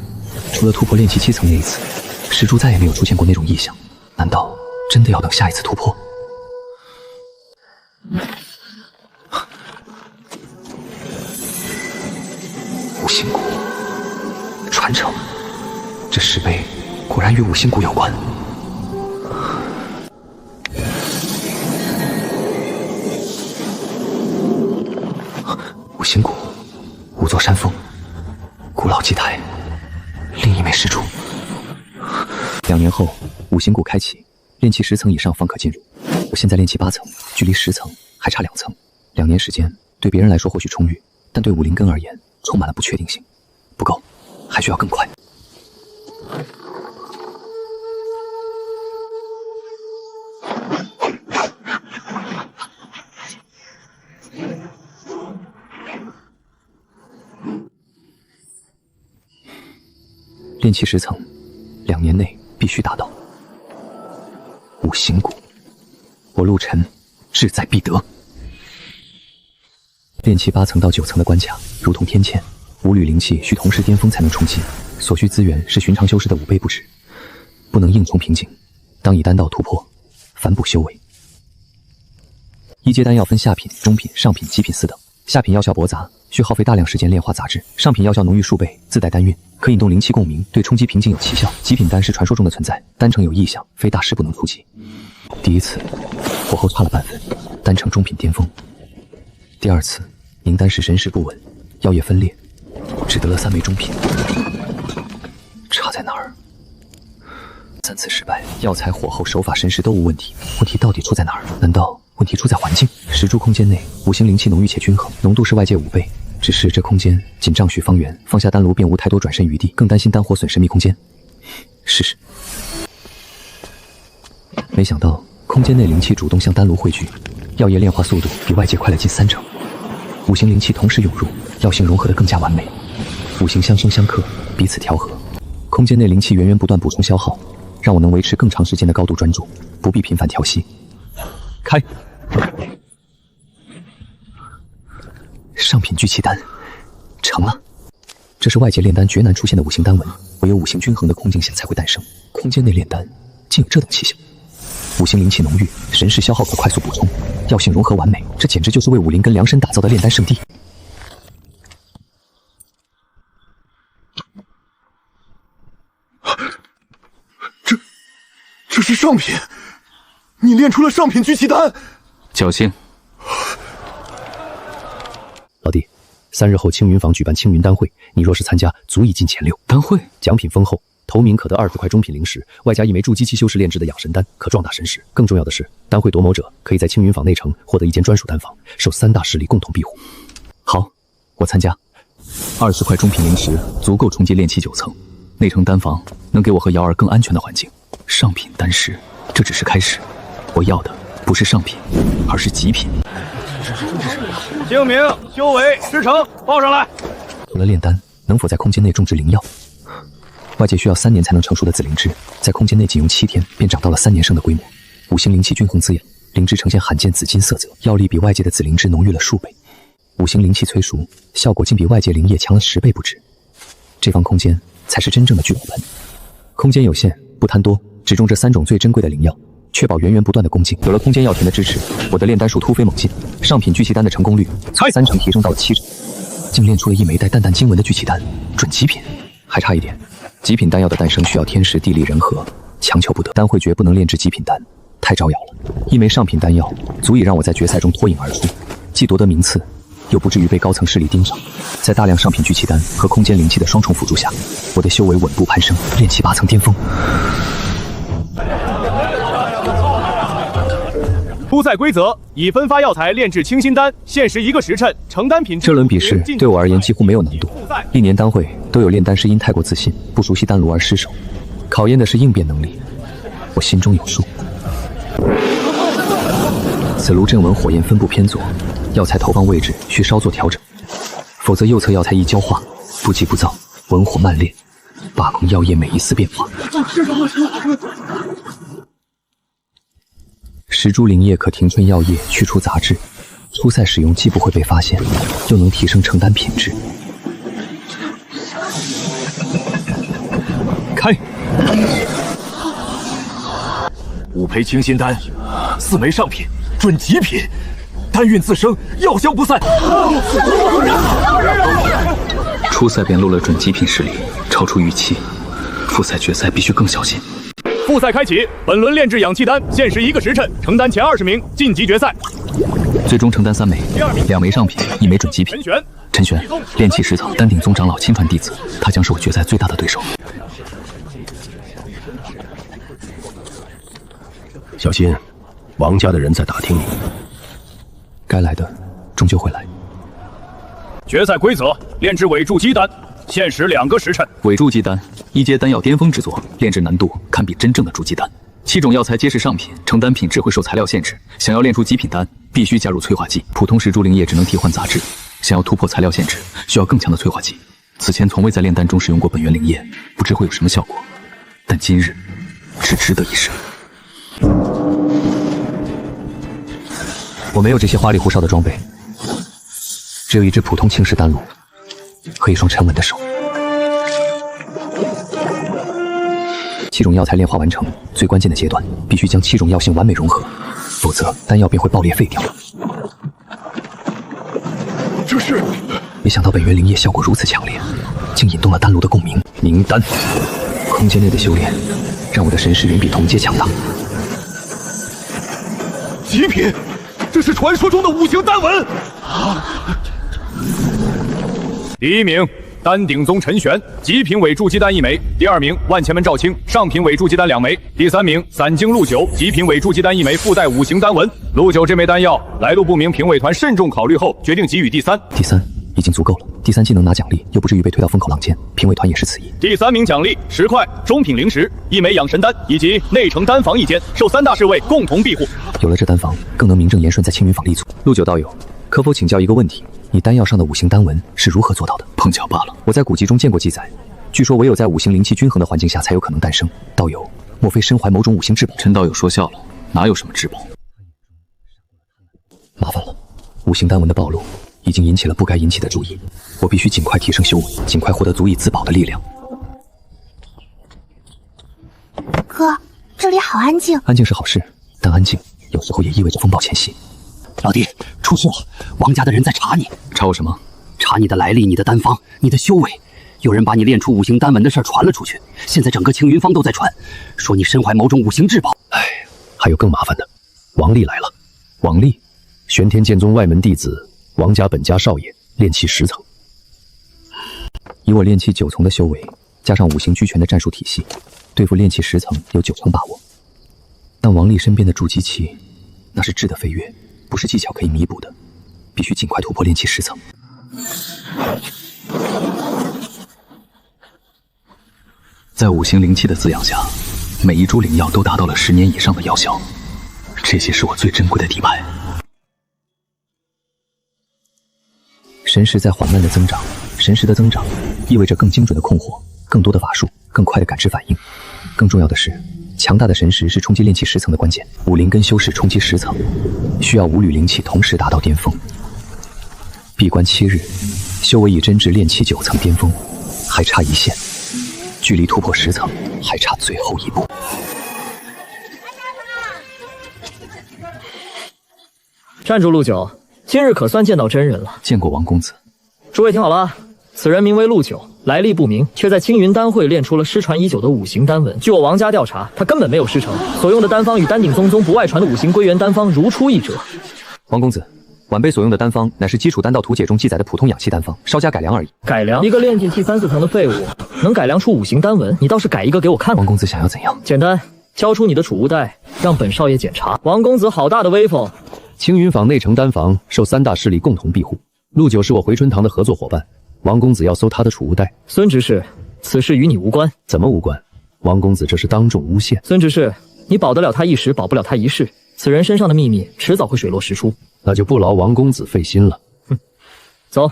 除了突破炼气7层那一次，石珠再也没有出现过那种异象。难道真的要等下一次突破？五行谷传承，这石碑果然与五行谷有关。五行谷，5座山峰，古老祭台，另一枚石柱。2年后，五行谷开启，炼气10层以上方可进入。我现在炼气8层，距离10层还差2层。2年时间对别人来说或许充裕，但对武灵根而言充满了不确定性，不够，还需要更快。炼气10层，2年内必须达到。五行谷，我陆晨志在必得。炼气8层到9层的关卡如同天堑，5缕灵气需同时巅峰才能冲击，所需资源是寻常修士的5倍不止，不能硬冲瓶颈，当以丹道突破，反补修为。1阶丹药分下品、中品、上品、极品4等，下品药效驳杂，需耗费大量时间炼化杂质；上品药效浓郁数倍，自带丹韵，可引动灵气共鸣，对冲击瓶颈有奇效。极品丹是传说中的存在，丹成有异象，非大师不能触及。第一次火候差了半分，丹成中品巅峰。第2次凝丹时神识不稳，药液分裂，只得了3枚中品。差在哪儿？3次失败，药材、火候、手法、神识都无问题，问题到底出在哪儿？难道问题出在环境？石柱空间内五行灵气浓郁且均衡，浓度是外界5倍，只是这空间仅丈许方圆，放下丹炉便无太多转身余地，更担心丹火损神秘空间。试试。没想到空间内灵气主动向丹炉汇聚，药液炼化速度比外界快了近3成，五行灵气同时涌入，药性融合得更加完美，五行相生相克，彼此调和。空间内灵气源源不断补充消耗，让我能维持更长时间的高度专注，不必频繁调息。开。上品聚气丹成了，这是外界炼丹绝难出现的五行丹纹，唯有五行均衡的空境下才会诞生。空间内炼丹竟有这等气象，五行灵气浓郁，神识消耗可快速补充，药性融合完美，这简直就是为武灵根量身打造的炼丹圣地。这是上品，你炼出了上品聚气丹。侥幸。老弟，3日后青云坊举办青云丹会，你若是参加，足以进前6。丹会奖品丰厚，头名可得20块中品灵石，外加1枚筑基期修士炼制的养神丹，可壮大神识。更重要的是，丹会夺谋者可以在青云坊内城获得一间专属丹房，受3大势力共同庇护。好，我参加。20块中品灵石足够冲击炼气9层，内城丹房能给我和瑶儿更安全的环境。上品丹石，这只是开始，我要的不是上品，而是极品。姓名、修为、师承报上来。除了炼丹，能否在空间内种植灵药？外界需要3年才能成熟的紫灵芝，在空间内仅用7天便长到了3年生的规模。五行灵气均衡滋养，灵芝呈现罕见紫金色泽，药力比外界的紫灵芝浓郁了数倍。五行灵气催熟，效果竟比外界灵液强了10倍不止。这方空间才是真正的聚宝盆。空间有限，不贪多，只种这3种最珍贵的灵药，确保源源不断的供给。有了空间药田的支持，我的炼丹术突飞猛进，上品聚气丹的成功率从3成提升到了7成，竟炼出了一枚带淡淡经文的聚气丹，准极品。还差一点，极品丹药的诞生需要天时地利人和，强求不得。丹会诀不能炼制极品丹，太招摇了。一枚上品丹药足以让我在决赛中脱颖而出，既夺得名次，又不至于被高层势力盯上。在大量上品聚气丹和空间灵气的双重辅助下，我的修为稳步攀升，炼气8层巅峰。初赛规则：以分发药材炼制清心丹，限时1个时辰，成丹品质。这轮比试对我而言几乎没有难度，历年丹会都有炼丹师因太过自信，不熟悉丹炉而失手，考验的是应变能力。我心中有数。此炉正文火焰分布偏左，药材投放位置需稍作调整，否则右侧药材易焦化，不急不躁，文火慢炼，把控药液每一丝变化。10株灵液可停春药液，去除杂质。初赛使用既不会被发现，又能提升成丹品质。开，5培清心丹，4枚上品，准极品，丹韵自生，药香不散。初赛便露了准极品实力，超出预期。复赛决赛必须更小心。复赛开启，本轮炼制氧气丹，限时1个时辰，成丹前20名晋级决赛。最终成丹3枚，2枚上品，1枚准极品。陈玄，炼气10层，丹鼎宗长老亲传弟子，他将是我决赛最大的对手。小心，王家的人在打听你。该来的终究会来。决赛规则：炼制伪筑基丹，限时2个时辰。伪筑基丹，1阶丹药巅峰之作，炼制难度堪比真正的筑基丹。7种药材皆是上品，成丹品质会受材料限制。想要炼出极品丹，必须加入催化剂。普通10株灵液只能替换杂质，想要突破材料限制，需要更强的催化剂。此前从未在炼丹中使用过本源灵液，不知会有什么效果。但今日只值得一试。我没有这些花里胡哨的装备，只有一只普通青石丹炉和一双沉稳的手。7种药材炼化完成，最关键的阶段必须将7种药性完美融合，否则丹药便会爆裂废掉。这是……没想到本源灵液效果如此强烈，竟引动了丹炉的共鸣。凝丹，空间内的修炼让我的神识远比同阶强大。极品，这是传说中的5行丹文啊！第1名，丹鼎宗陈玄，极品伪筑基丹1枚；第2名，万钱门赵青，上品伪筑基丹2枚；第3名，散经陆九，极品伪筑基丹1枚，附带5行丹文。陆九这枚丹药来路不明，评委团慎重考虑后决定给予第3。第3已经足够了，第3既能拿奖励，又不至于被推到风口浪尖，评委团也是此意。第3名奖励10块中品灵石、1枚养神丹以及内城丹房1间，受3大侍卫共同庇护。有了这丹房，更能名正言顺在青云坊立足。陆九道友，可否请教一个问题？你丹药上的5行丹纹是如何做到的？碰巧罢了。我在古籍中见过记载，据说唯有在5行灵气均衡的环境下才有可能诞生。道友，莫非身怀某种5行至宝？陈道友说笑了，哪有什么至宝？麻烦了，5行丹纹的暴露已经引起了不该引起的注意，我必须尽快提升修为，尽快获得足以自保的力量。哥，这里好安静。安静是好事，但安静有时候也意味着风暴前夕。老弟，出事了！王家的人在查你。查我什么？查你的来历、你的丹方、你的修为。有人把你炼出5行丹纹的事传了出去，现在整个青云坊都在传，说你身怀某种5行至宝。哎，还有更麻烦的，王丽来了。王丽，玄天剑宗外门弟子，王家本家少爷，炼气10层。以我炼气9层的修为，加上5行俱全的战术体系，对付炼气10层有9成把握。但王丽身边的筑基期，那是质的飞跃，不是技巧可以弥补的，必须尽快突破炼气10层。在5行灵气的滋养下，每一株灵药都达到了10年以上的药效，这些是我最珍贵的底牌。神识在缓慢的增长，神识的增长意味着更精准的控火，更多的法术，更快的感知反应。更重要的是，强大的神识是冲击炼气10层的关键。武灵根修士冲击10层，需要5缕灵气同时达到巅峰。闭关7日，修为已臻至炼气9层巅峰，还差一线，距离突破10层还差最后一步。站住，陆九，今日可算见到真人了。见过王公子。诸位听好了，此人名为陆九，来历不明，却在青云丹会炼出了失传已久的5行丹文。据我王家调查，他根本没有失成，所用的丹方与丹鼎宗宗不外传的5行归元丹方如出一辙。王公子，晚辈所用的丹方乃是基础丹道图解中记载的普通养气丹方，稍加改良而已。改良？一个炼进气3、4层的废物，能改良出5行丹文？你倒是改一个给我看看。王公子想要怎样？简单，交出你的储物袋，让本少爷检查。王公子好大的威风！青云坊内城丹房受3大势力共同庇护，陆九是我回春堂的合作伙伴。王公子要搜他的储物袋。孙执事，此事与你无关。怎么无关？王公子这是当众诬陷。孙执事，你保得了他一时，保不了他一世。此人身上的秘密迟早会水落石出。那就不劳王公子费心了。哼，走。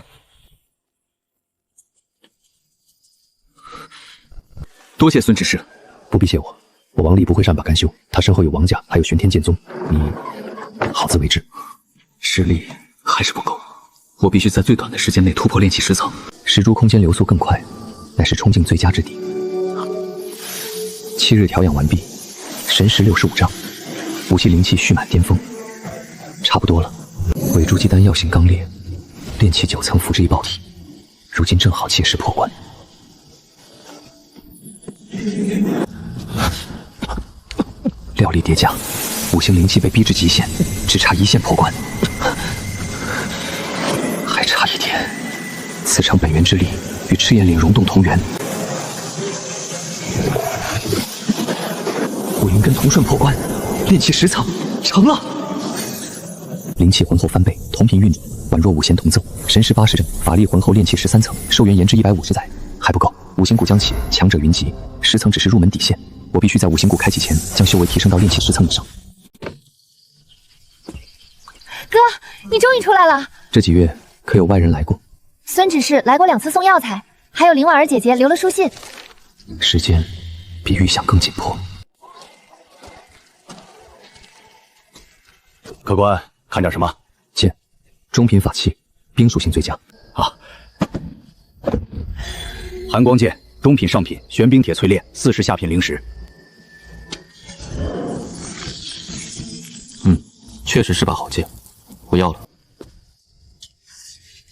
多谢孙执事。不必谢我，我王力不会善罢甘休，他身后有王家，还有玄天剑宗，你好自为之。实力还是不够，我必须在最短的时间内突破炼气10层。石珠空间流速更快，乃是冲境最佳之地。7日调养完毕，神识65丈，武器灵气蓄满巅峰，差不多了。伪珠鸡丹药性刚烈，炼气9层符之一爆体，如今正好切实破关。料力叠加，5行灵气被逼至极限，只差1线破关，还差一点。此场本源之力与赤焰岭溶洞同源，武灵根同顺破关，炼气10层成了。灵气浑厚翻倍，同频运转，宛若5弦同奏。神识80正，法力浑厚，炼气13层，寿元延至150载，还不够。5行谷将起，强者云集，10层只是入门底线，我必须在5行谷开启前将修为提升到炼气10层以上。哥，你终于出来了。这几月可有外人来过？孙执事来过2次送药材，还有林婉儿姐姐留了书信。时间比预想更紧迫。客官，看点什么？剑，中品法器，冰属性最佳。啊，寒光剑，中品上品，玄冰铁淬炼，40下品灵石。确实是把好剑，我要了。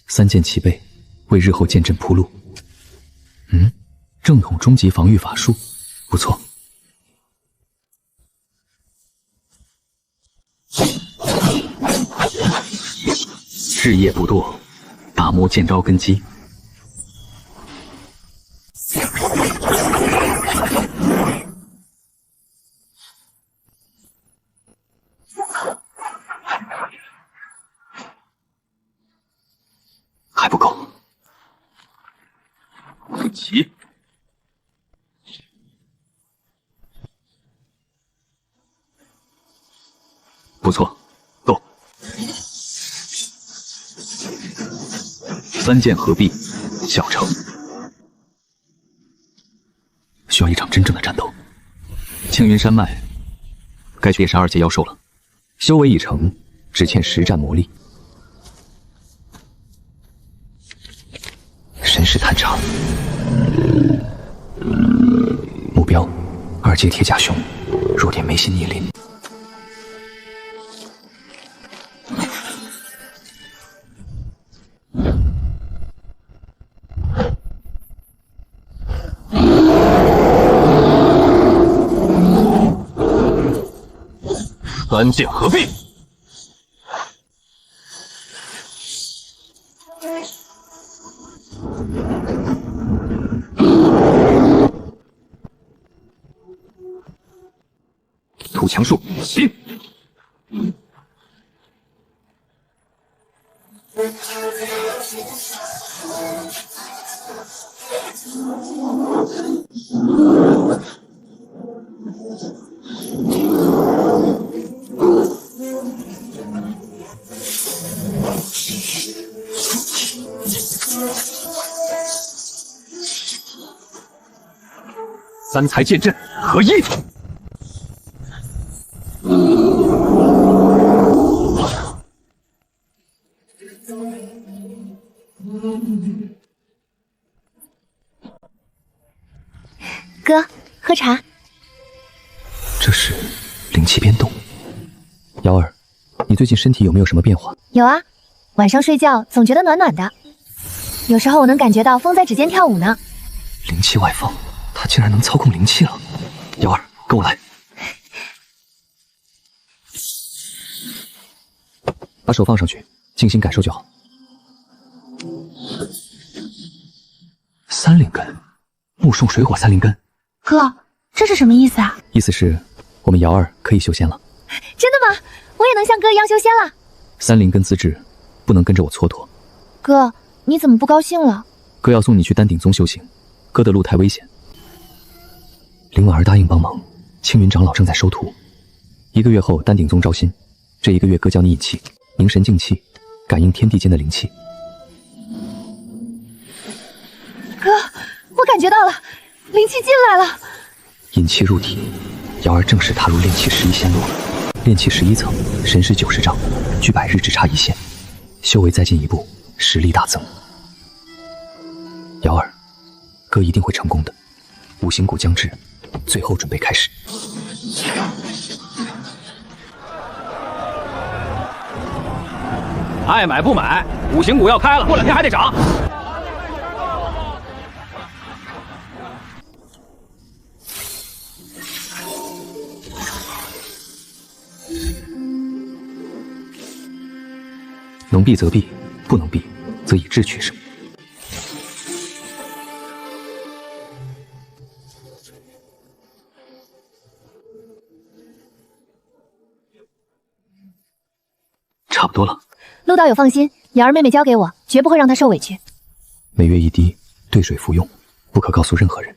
3剑齐备，为日后剑阵铺路。正统终极防御法术，不错。日夜不堕，打磨剑招根基。还不够。齐，不错，够。3剑合璧，小成。需要一场真正的战斗。青云山脉，该去猎杀2阶妖兽了。修为已成，只欠实战磨砺。神识探查，目标2阶铁甲熊，弱点眉心逆鳞。3剑合璧。土墙术，进！三才剑阵合一。哥，喝茶。这是灵气变动。瑶儿，你最近身体有没有什么变化？有啊，晚上睡觉总觉得暖暖的，有时候我能感觉到风在指尖跳舞呢。灵气外放，他竟然能操控灵气了。瑶儿，跟我来，把手放上去，静心感受就好。三灵根，木送水火三灵根。哥，这是什么意思啊？意思是，我们瑶儿可以修仙了。真的吗？我也能像哥一样修仙了？三灵根资质，不能跟着我蹉跎。哥，你怎么不高兴了？哥要送你去丹鼎宗修行，哥的路太危险。灵婉儿答应帮忙，青云长老正在收徒。1个月后丹鼎宗招新，这1个月哥教你引气、凝神静气，感应天地间的灵气。哥，我感觉到了，灵气进来了。引气入体，瑶儿正式踏入炼气11仙路了。炼气11层，神识90丈，距100日只差1线，修为再进一步，实力大增。瑶儿，哥一定会成功的。五行谷将至，最后准备开始。爱买不买，五行谷要开了，过2天还得涨。能避则避，不能避则以智取胜。差不多了。陆道友放心，瑶儿妹妹交给我，绝不会让她受委屈。每月1滴，兑水服用，不可告诉任何人。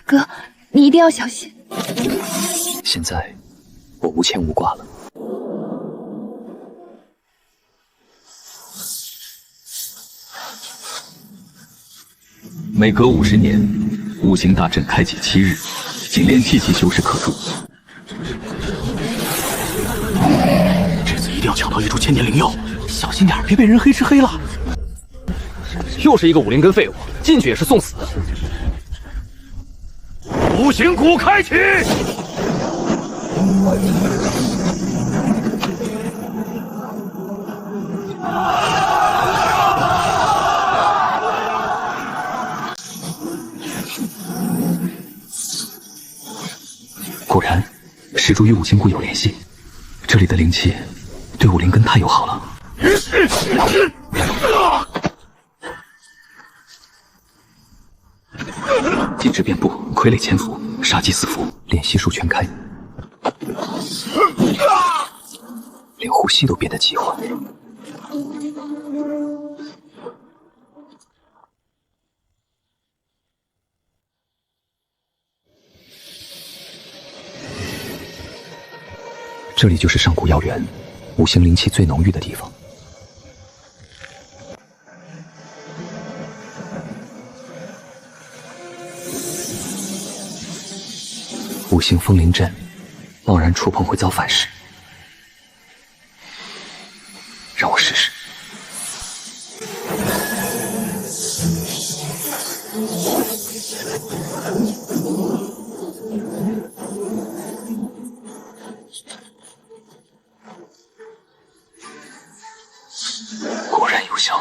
哥，你一定要小心。现在我无牵无挂了。每隔50年，五行大阵开启7日，仅炼气期修士可入。这次一定要抢到一株千年灵药，小心点，别被人黑吃黑了。又是一个5灵根废物，进去也是送死。五行谷开启！果然，石柱与五行谷有联系。这里的灵气对5灵根太友好了。禁制遍布，傀儡潜伏，杀机四伏，连息术全开，连呼吸都变得急缓。这里就是上古药园，五行灵气最浓郁的地方。五行风灵阵，贸然触碰会遭反噬。让我试试。果然有效。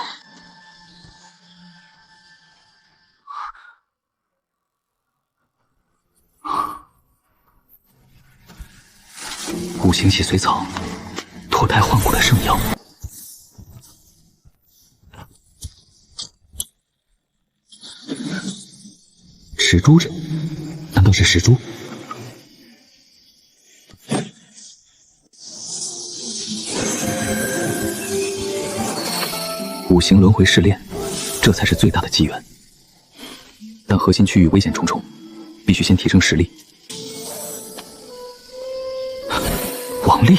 五行洗髓草，脱胎换骨的圣药。石珠阵，难道是石珠？五行轮回试炼，这才是最大的机缘。但核心区域危险重重，必须先提升实力。王丽，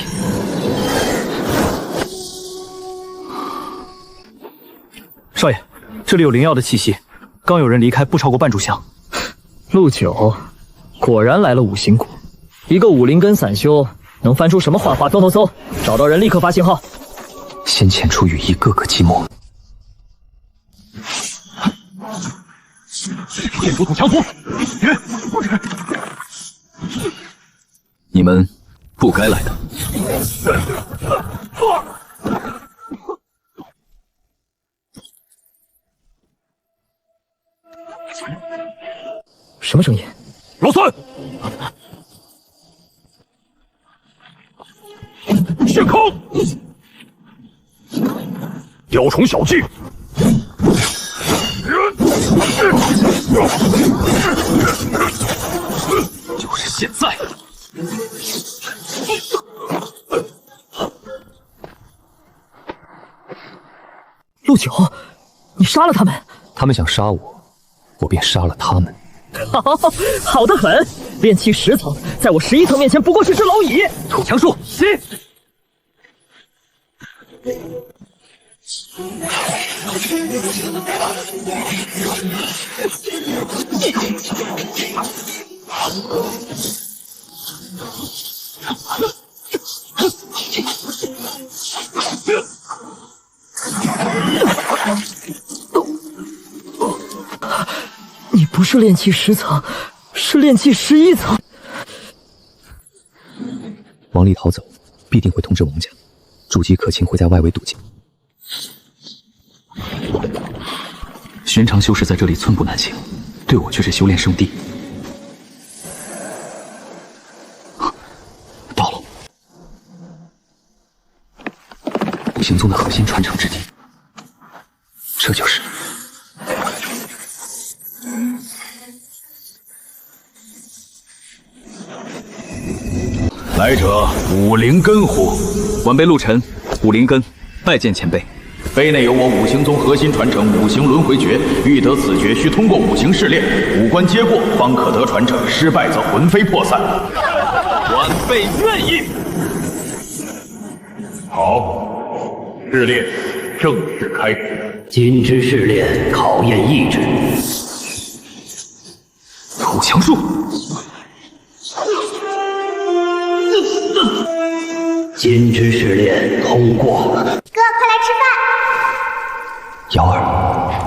少爷，这里有灵药的气息，刚有人离开，不超过半炷香。陆九，果然来了五行谷。一个武灵根散修，能翻出什么幻化？走，找到人立刻发信号。先遣出羽翼，各个击没。剑主土强服，不止。你们不该来的。什么声音？老孙，血空，雕虫小技。就是现在！陆九，你杀了他们？他们想杀我，我便杀了他们。好得很！炼气10层，在我11层面前不过是只蝼蚁。土强术，起！你不是炼气10层，是炼气11层。王离逃走，必定会通知王家，筑基可卿会在外围堵截。寻常修士在这里寸步难行，对我却是修炼圣地。到了，五行宗的核心传承之地，这就是。来者武灵根乎？晚辈陆晨，武灵根，拜见前辈。碑内有我五行宗核心传承五行轮回诀，欲得此诀，需通过五行试炼，五关皆过，方可得传承。失败则魂飞魄散。晚辈愿意。好，试炼正式开始。今之试炼考验意志。土强术。今之试炼通过。哥，快来吃饭。瑶儿，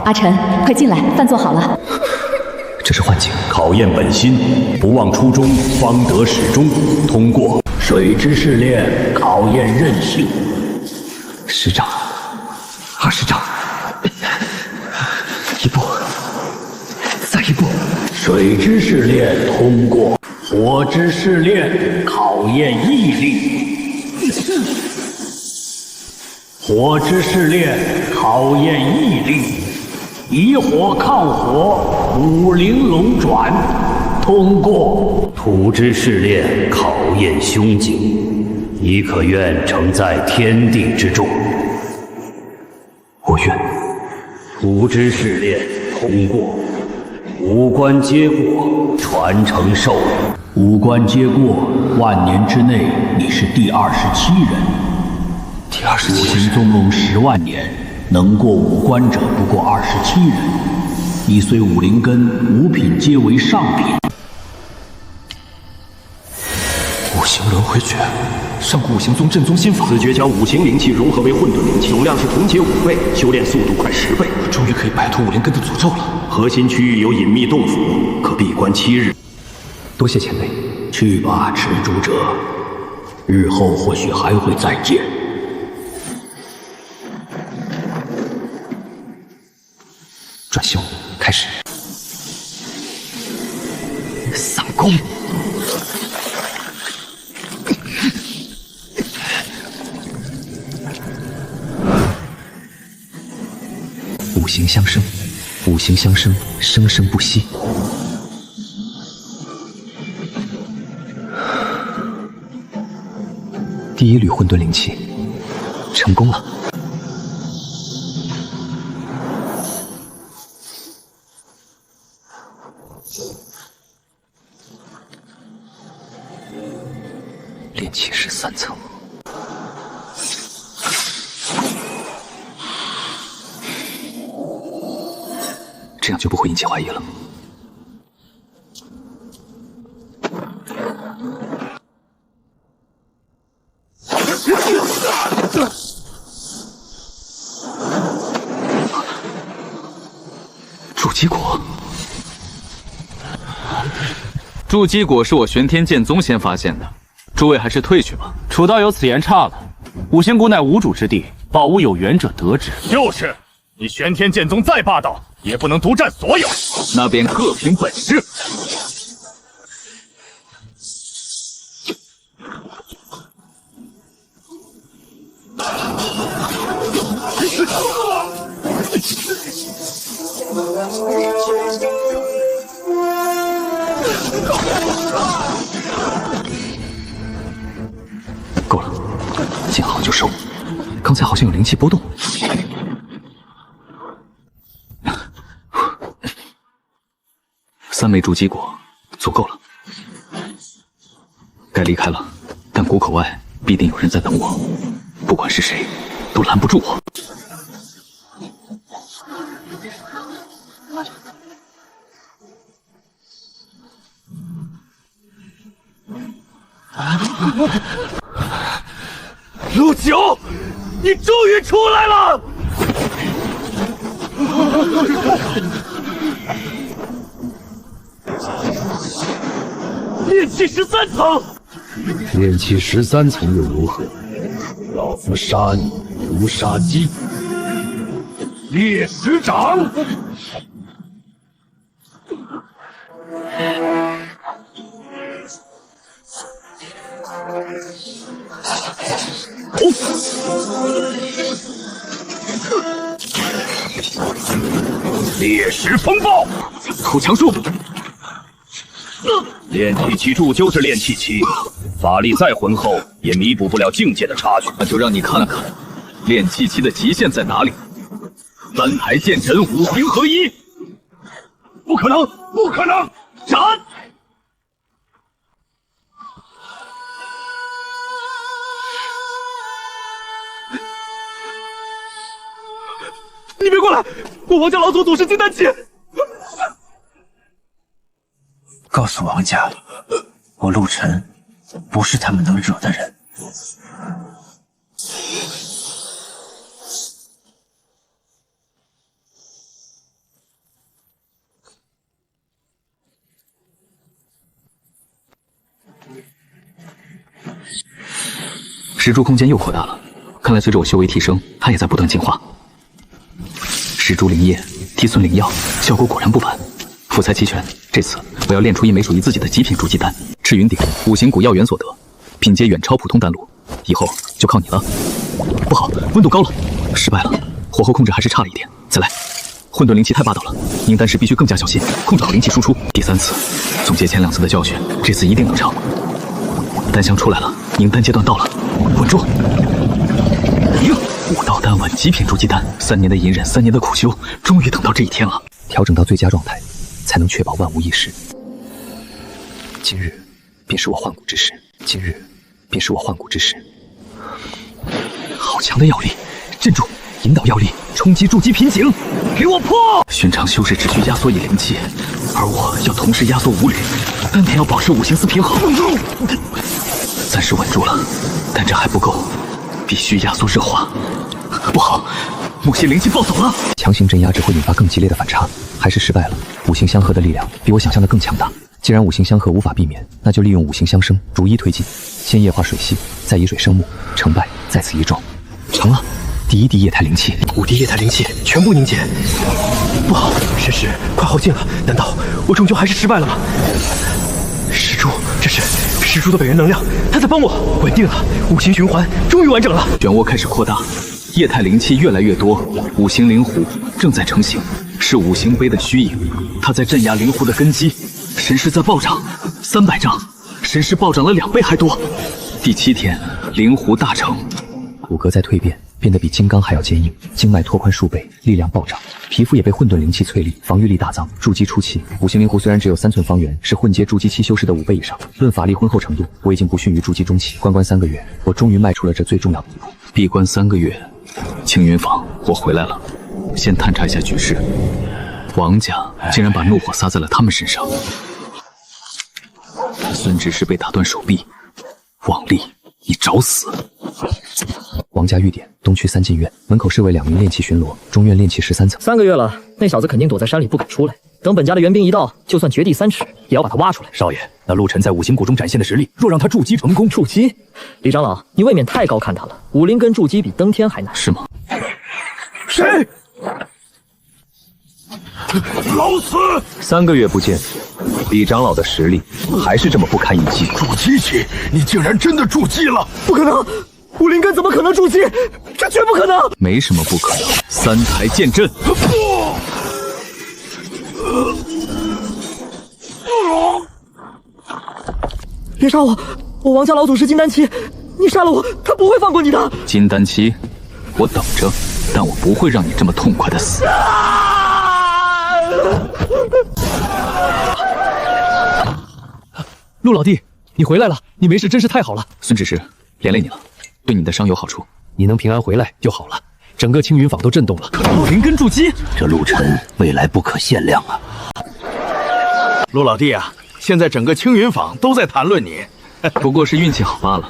阿晨，快进来，饭做好了。这是幻境。考验本心，不忘初衷，方得始终。通过。水之试炼考验韧性。10掌，20掌，一步，再一步。水之试炼通过。火之试炼考验毅力。火之试炼考验毅力，以火抗火，武灵龙转，通过。土之试炼考验胸襟，你可愿承载天地之重？我愿。土之试炼通过，五关皆过，传承授予。五关皆过，万年之内你是第27人。第27人。五行宗龙10万年，能过五关者不过27人。你虽武灵根，五品皆为上品。五行轮回诀，上古五行宗正宗心法。此诀将五行灵气融合为混沌灵气，总量是同阶5倍，修炼速度快10倍。终于可以摆脱武灵根的诅咒了。核心区域有隐秘洞府，可闭关7日。多谢前辈。去吧，持珠者，日后或许还会再见。转修开始。散功。五行相生，五行相生，生生不息。第一缕混沌灵气成功了。炼气13层。这样就不会引起怀疑了。筑基果，筑基果是我玄天剑宗先发现的，诸位还是退去吧。楚道友此言差了，五行谷乃无主之地，宝物有缘者得之。就是，你玄天剑宗再霸道，也不能独占所有。那便各凭本事。够了，见好就收。刚才好像有灵气波动。3枚筑基果足够了，该离开了。但谷口外必定有人在等我，不管是谁，都拦不住我。陆九，你终于出来了！炼气13层，炼气13层又如何？老夫杀你如杀鸡。烈石掌。烈石风暴，口强术。炼气期铸就是炼气期，法力再浑厚也弥补不了境界的差距。那就让你看看，炼气期的极限在哪里。3台剑神5行合一，不可能，不可能！斩！你别过来！我王家老祖祖是金丹期。告诉王家，我陆晨不是他们能惹的人。石柱空间又扩大了，看来随着我修为提升，它也在不断进化。石柱灵液，提存灵药，效果果然不凡。辅材齐全，这次我要炼出一枚属于自己的极品筑基丹。赤云鼎5行谷药源所得，品阶远超普通丹炉，以后就靠你了。不好，温度高了，失败了，火候控制还是差了一点，再来。混沌灵气太霸道了，凝丹时必须更加小心，控制好灵气输出。第3次，总结前2次的教训，这次一定能成。丹香出来了，凝丹阶段到了，稳住。5道丹丸极品筑基丹，3年的隐忍，3年的苦修，终于等到这一天了。调整到最佳状态，才能确保万无一失。今日便是我换骨之时，今日便是我换骨之时。好强的药力，镇住，引导药力，冲击筑基瓶颈，给我破！寻常修士只需压缩以灵气，而我要同时压缩5缕，丹田要保持5行4平衡。暂时稳住了，但这还不够，必须压缩热化。不好，某些灵气暴走了。强行镇压只会引发更激烈的反差，还是失败了。5行相合的力量比我想象的更强大。既然5行相合无法避免，那就利用5行相生，逐一推进。先液化水系，再以水生木，成败在此一撞。成了，第1滴液态灵气，5滴液态灵气全部凝结。不好，神识快耗尽了，难道我终究还是失败了吗？石柱，这是石柱的本源能量，他在帮我稳定了5行循环，终于完整了。漩涡开始扩大，液态灵气越来越多，5行灵狐正在成型，是5行碑的虚影，它在镇压灵狐的根基。神识在暴涨，300丈，神识暴涨了2倍还多。第7天，灵狐大成，骨骼在蜕变，变得比金刚还要坚硬，经脉拓宽数倍，力量暴涨，皮肤也被混沌灵气淬砺，防御力大增。筑基初期，5行灵狐虽然只有3寸方圆，是混阶筑基期修士的5倍以上。论法力浑厚程度，我已经不逊于筑基中期。关3个月，我终于迈出了这最重要的一步。闭关3个月，青云坊，我回来了，先探查一下局势。王家竟然把怒火撒在了他们身上。孙执事被打断手臂，王丽你找死！王家御殿东区3进院门口设为2名练气巡逻，中院练气13层。3个月了，那小子肯定躲在山里不敢出来。等本家的援兵一到，就算掘地3尺，也要把他挖出来。少爷，那陆晨在五行谷中展现的实力，若让他筑基成功，筑基？李长老，你未免太高看他了。武灵根筑基比登天还难，是吗？谁？老死！3个月不见，李长老的实力还是这么不堪一击。筑基期，你竟然真的筑基了！不可能！武灵根怎么可能筑基？这绝不可能！没什么不可能。3台剑阵。别杀我！我王家老祖是金丹期，你杀了我，他不会放过你的。金丹期，我等着，但我不会让你这么痛快的死。陆老弟，你回来了，你没事真是太好了。孙执事，连累你了，对你的伤有好处。你能平安回来就好了。整个青云坊都震动了。武灵根筑基，这陆晨未来不可限量啊！陆老弟啊，现在整个青云坊都在谈论你，不过是运气好罢了。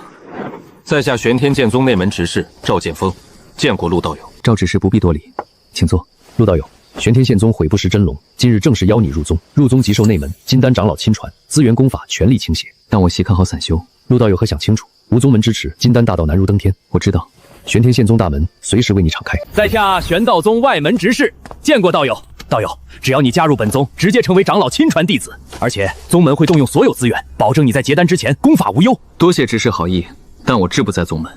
在下玄天剑宗内门执事赵剑锋，见过陆道友。赵执事不必多礼，请坐。陆道友，玄天剑宗悔不识真龙，今日正式邀你入宗。入宗即受内门金丹长老亲传，资源功法全力倾斜。但我细看好散修，陆道友可想清楚，无宗门支持，金丹大道难如登天。我知道。玄天剑宗大门随时为你敞开。在下玄道宗外门执事，见过道友。道友，只要你加入本宗，直接成为长老亲传弟子，而且宗门会动用所有资源，保证你在结丹之前功法无忧。多谢执事好意，但我志不在宗门。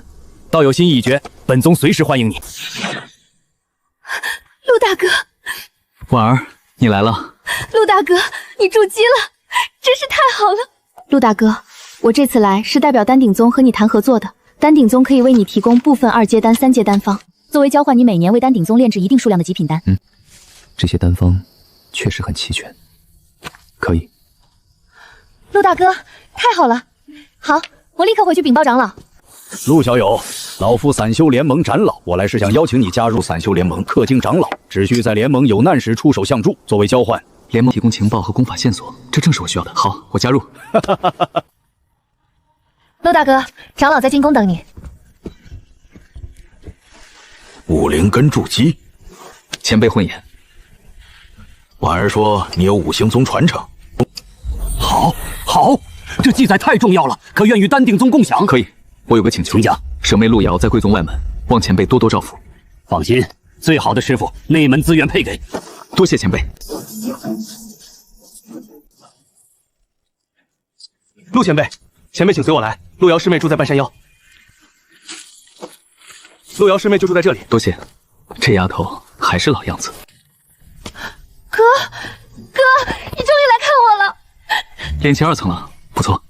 道友心意已决，本宗随时欢迎你。陆大哥，婉儿，你来了。陆大哥，你筑基了，真是太好了。陆大哥，我这次来是代表丹鼎宗和你谈合作的。丹鼎宗可以为你提供部分2阶丹、3阶丹方，作为交换，你每年为丹鼎宗炼制一定数量的极品丹。这些丹方确实很齐全，可以。陆大哥，太好了！好，我立刻回去禀报长老。陆小友，老夫散修联盟长老，我来是想邀请你加入散修联盟，氪金长老，只需在联盟有难时出手相助，作为交换。联盟提供情报和功法线索，这正是我需要的。好，我加入。陆大哥，长老在进宫等你。武灵根筑基，前辈混眼。婉儿说你有五行宗传承。好，这记载太重要了，可愿与丹鼎宗共享？可以，我有个请求。请讲。舍妹陆瑶在贵宗外门，望前辈多多照拂。放心，最好的师傅，内门资源配给。多谢前辈。陆前辈，前辈请随我来。陆瑶师妹住在半山腰。陆瑶师妹就住在这里。多谢。这丫头还是老样子。哥，你终于来看我了。练气2层了，不错。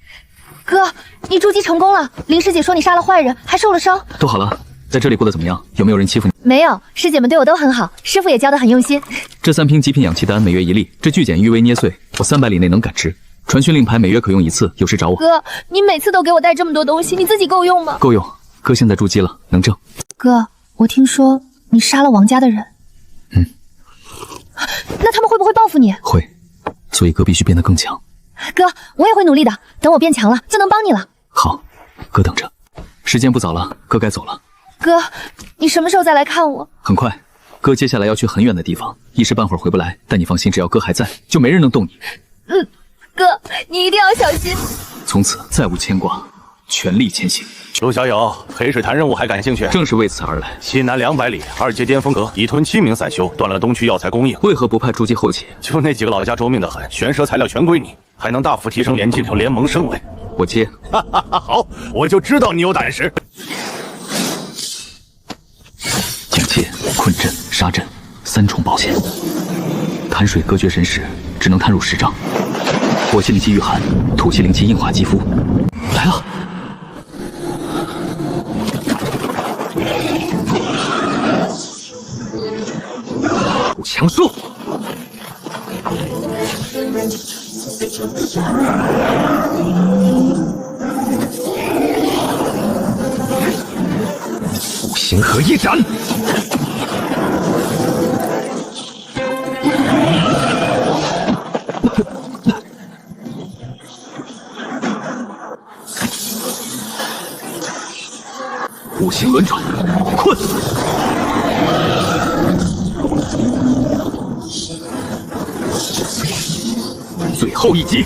哥，你筑基成功了。林师姐说你杀了坏人，还受了伤。都好了，在这里过得怎么样？有没有人欺负你？没有，师姐们对我都很好，师傅也教得很用心。这3瓶极品养气丹每月1粒，这巨简玉微捏碎，我300里内能感知。传讯令牌每月可用1次，有事找我。哥，你每次都给我带这么多东西，你自己够用吗？够用，哥现在筑基了，能挣。哥，我听说你杀了王家的人。那他们会不会报复你？会，所以哥必须变得更强。哥，我也会努力的，等我变强了就能帮你了。好，哥等着。时间不早了，哥该走了。哥，你什么时候再来看我？很快，哥接下来要去很远的地方，一时半会儿回不来。但你放心，只要哥还在，就没人能动你。哥，你一定要小心。从此再无牵挂，全力前行。陆小友，黑水潭任务还感兴趣？正是为此而来。西南200里，2阶巅峰阁已吞7名散修，断了东区药材供应。为何不派筑基后期？就那几个老家dro命得很，玄蛇材料全归你，还能大幅提升联进联盟声威。我接。好，我就知道你有胆识。警戒、困阵、杀阵，3重保险。潭水隔绝神识，只能探入10丈。火气灵气御寒，土气灵气硬化肌肤。来了。强术。五行合一斩。五行轮转，困！最后一击！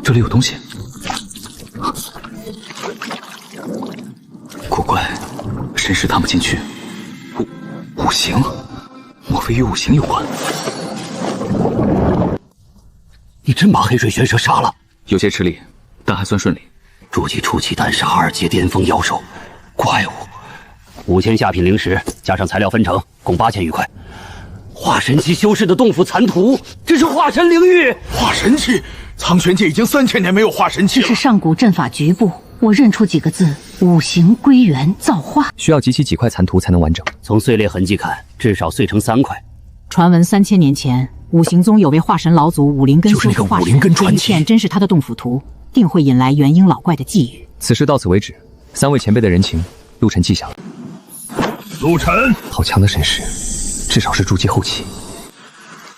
这里有东西。古怪，神识探不进去。五行，莫非与五行有关？你真把黑水玄蛇杀了？有些吃力，但还算顺利。筑基初期单杀2阶巅峰妖兽，怪物，5000下品灵石加上材料分成，共8000余块。化神期修士的洞府残图，这是化神领域。化神期，苍玄界已经3000年没有化神期了。这是上古阵法局部，我认出几个字：五行归元造化。需要集齐几块残图才能完整。从碎裂痕迹看，至少碎成3块。传闻3000年前，五行宗有位化神老祖武灵根修士化神，这一片真是他的洞府图，定会引来元婴老怪的觊觎。此事到此为止，3位前辈的人情，陆晨记下了。陆晨，好强的神识，至少是筑基后期。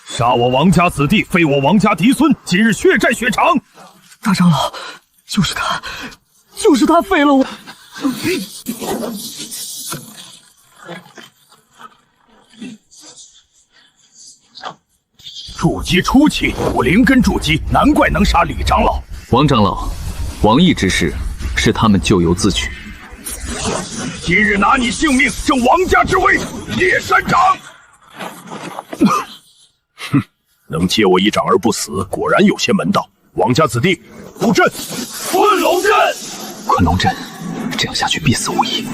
杀我王家子弟，废我王家嫡孙，今日血债血偿。大长老，就是他废了我。筑基初期，我灵根筑基，难怪能杀李长老。王长老，王毅之事是他们咎由自取。今日拿你性命正王家之威，叶山长。哼，能接我一掌而不死，果然有些门道。王家子弟，布阵，昆龙阵。昆龙阵，这样下去必死无疑。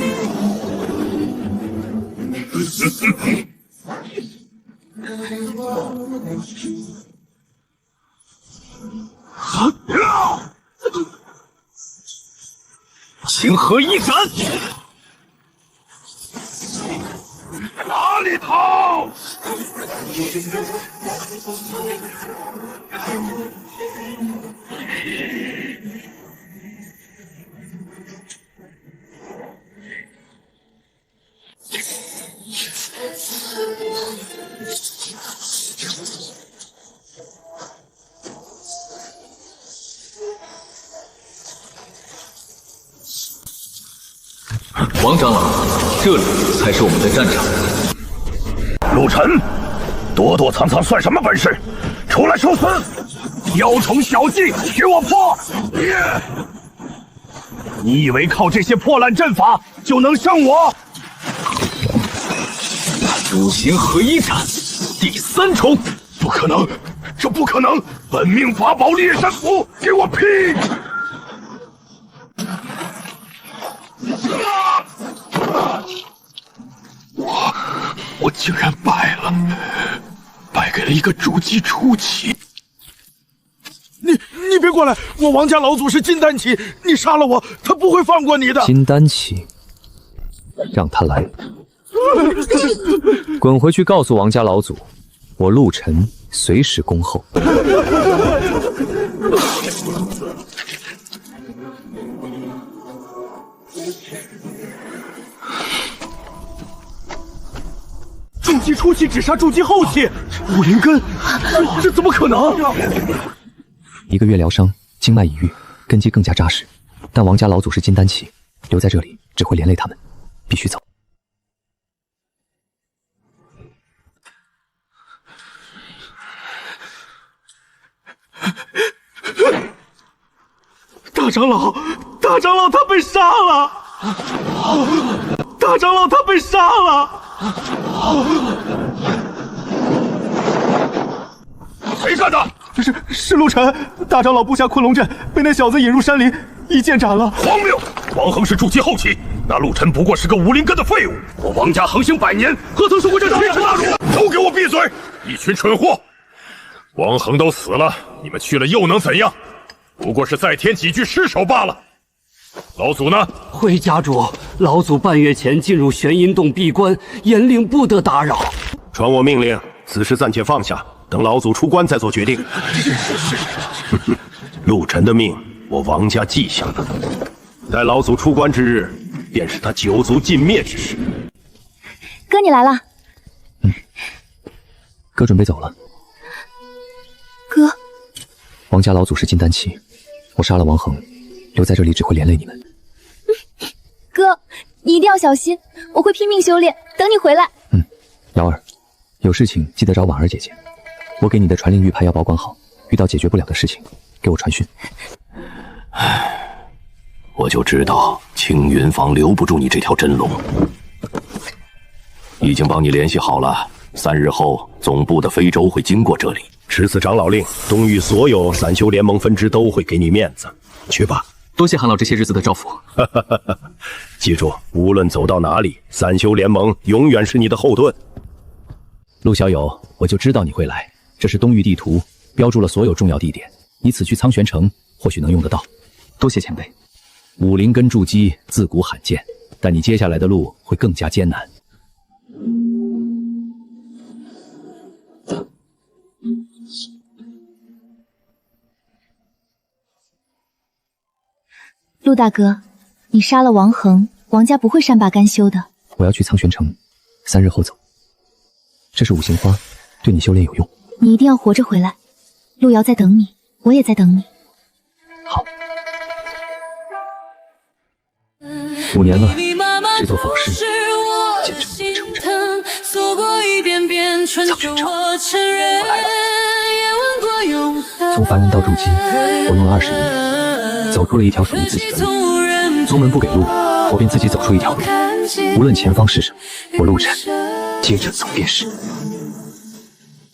情何一斩！哪里逃！王长老，这里才是我们的战场。陆晨，躲躲藏藏算什么本事？出来受死！雕虫小技，给我破！你以为靠这些破烂阵法就能胜我？五行合一斩，第3重，不可能，这不可能！本命法宝猎山符，给我劈！我竟然败了，败给了一个筑基初期。你别过来！我王家老祖是金丹期，你杀了我，他不会放过你的。金丹期，让他来。滚回去告诉王家老祖，我陆晨随时恭候。筑基初期只杀筑基后期，武灵根，这怎么可能？1个月疗伤，经脉已愈，根基更加扎实。但王家老祖是金丹期，留在这里只会连累他们，必须走。大长老，他被杀了！大长老，他被杀了！谁干的？是陆晨，大长老布下昆龙阵，被那小子引入山林，一剑斩了。荒谬！王恒是筑基后期，那陆晨不过是个武灵根的废物。我王家横行100年，何曾受过这奇耻大辱？都给我闭嘴！一群蠢货！王恒都死了，你们去了又能怎样？不过是再添几具尸首罢了。老祖呢？回家主，老祖半月前进入玄阴洞闭关，严令不得打扰。传我命令，此事暂且放下，等老祖出关再做决定。陆晨的命，我王家记下了。待老祖出关之日，便是他九族尽灭之时。哥你来了。哥准备走了。哥，王家老祖是金丹期，我杀了王恒，留在这里只会连累你们。哥，你一定要小心，我会拼命修炼，等你回来。瑶儿，有事情记得找婉儿姐姐。我给你的传令玉牌要保管好，遇到解决不了的事情，给我传讯。我就知道青云坊留不住你这条真龙，已经帮你联系好了，3日后总部的非洲会经过这里。持此长老令，东域所有散修联盟分支都会给你面子。去吧。多谢韩老这些日子的照拂。记住，无论走到哪里，散修联盟永远是你的后盾。陆小友，我就知道你会来。这是东域地图，标注了所有重要地点，以此去苍玄城，或许能用得到。多谢前辈。武灵根筑基自古罕见，但你接下来的路会更加艰难。陆大哥，你杀了王恒，王家不会善罢甘休的。我要去苍玄城，3日后走。这是五行花，对你修炼有用。你一定要活着回来，陆瑶在等你，我也在等你。好。5年了，这座坊市简直无成真。苍玄城，我来了。从凡人到筑基，我用了20年，走出了一条属于自己的路。宗门不给路，我便自己走出一条路。无论前方是什么，我陆晨接着走便是。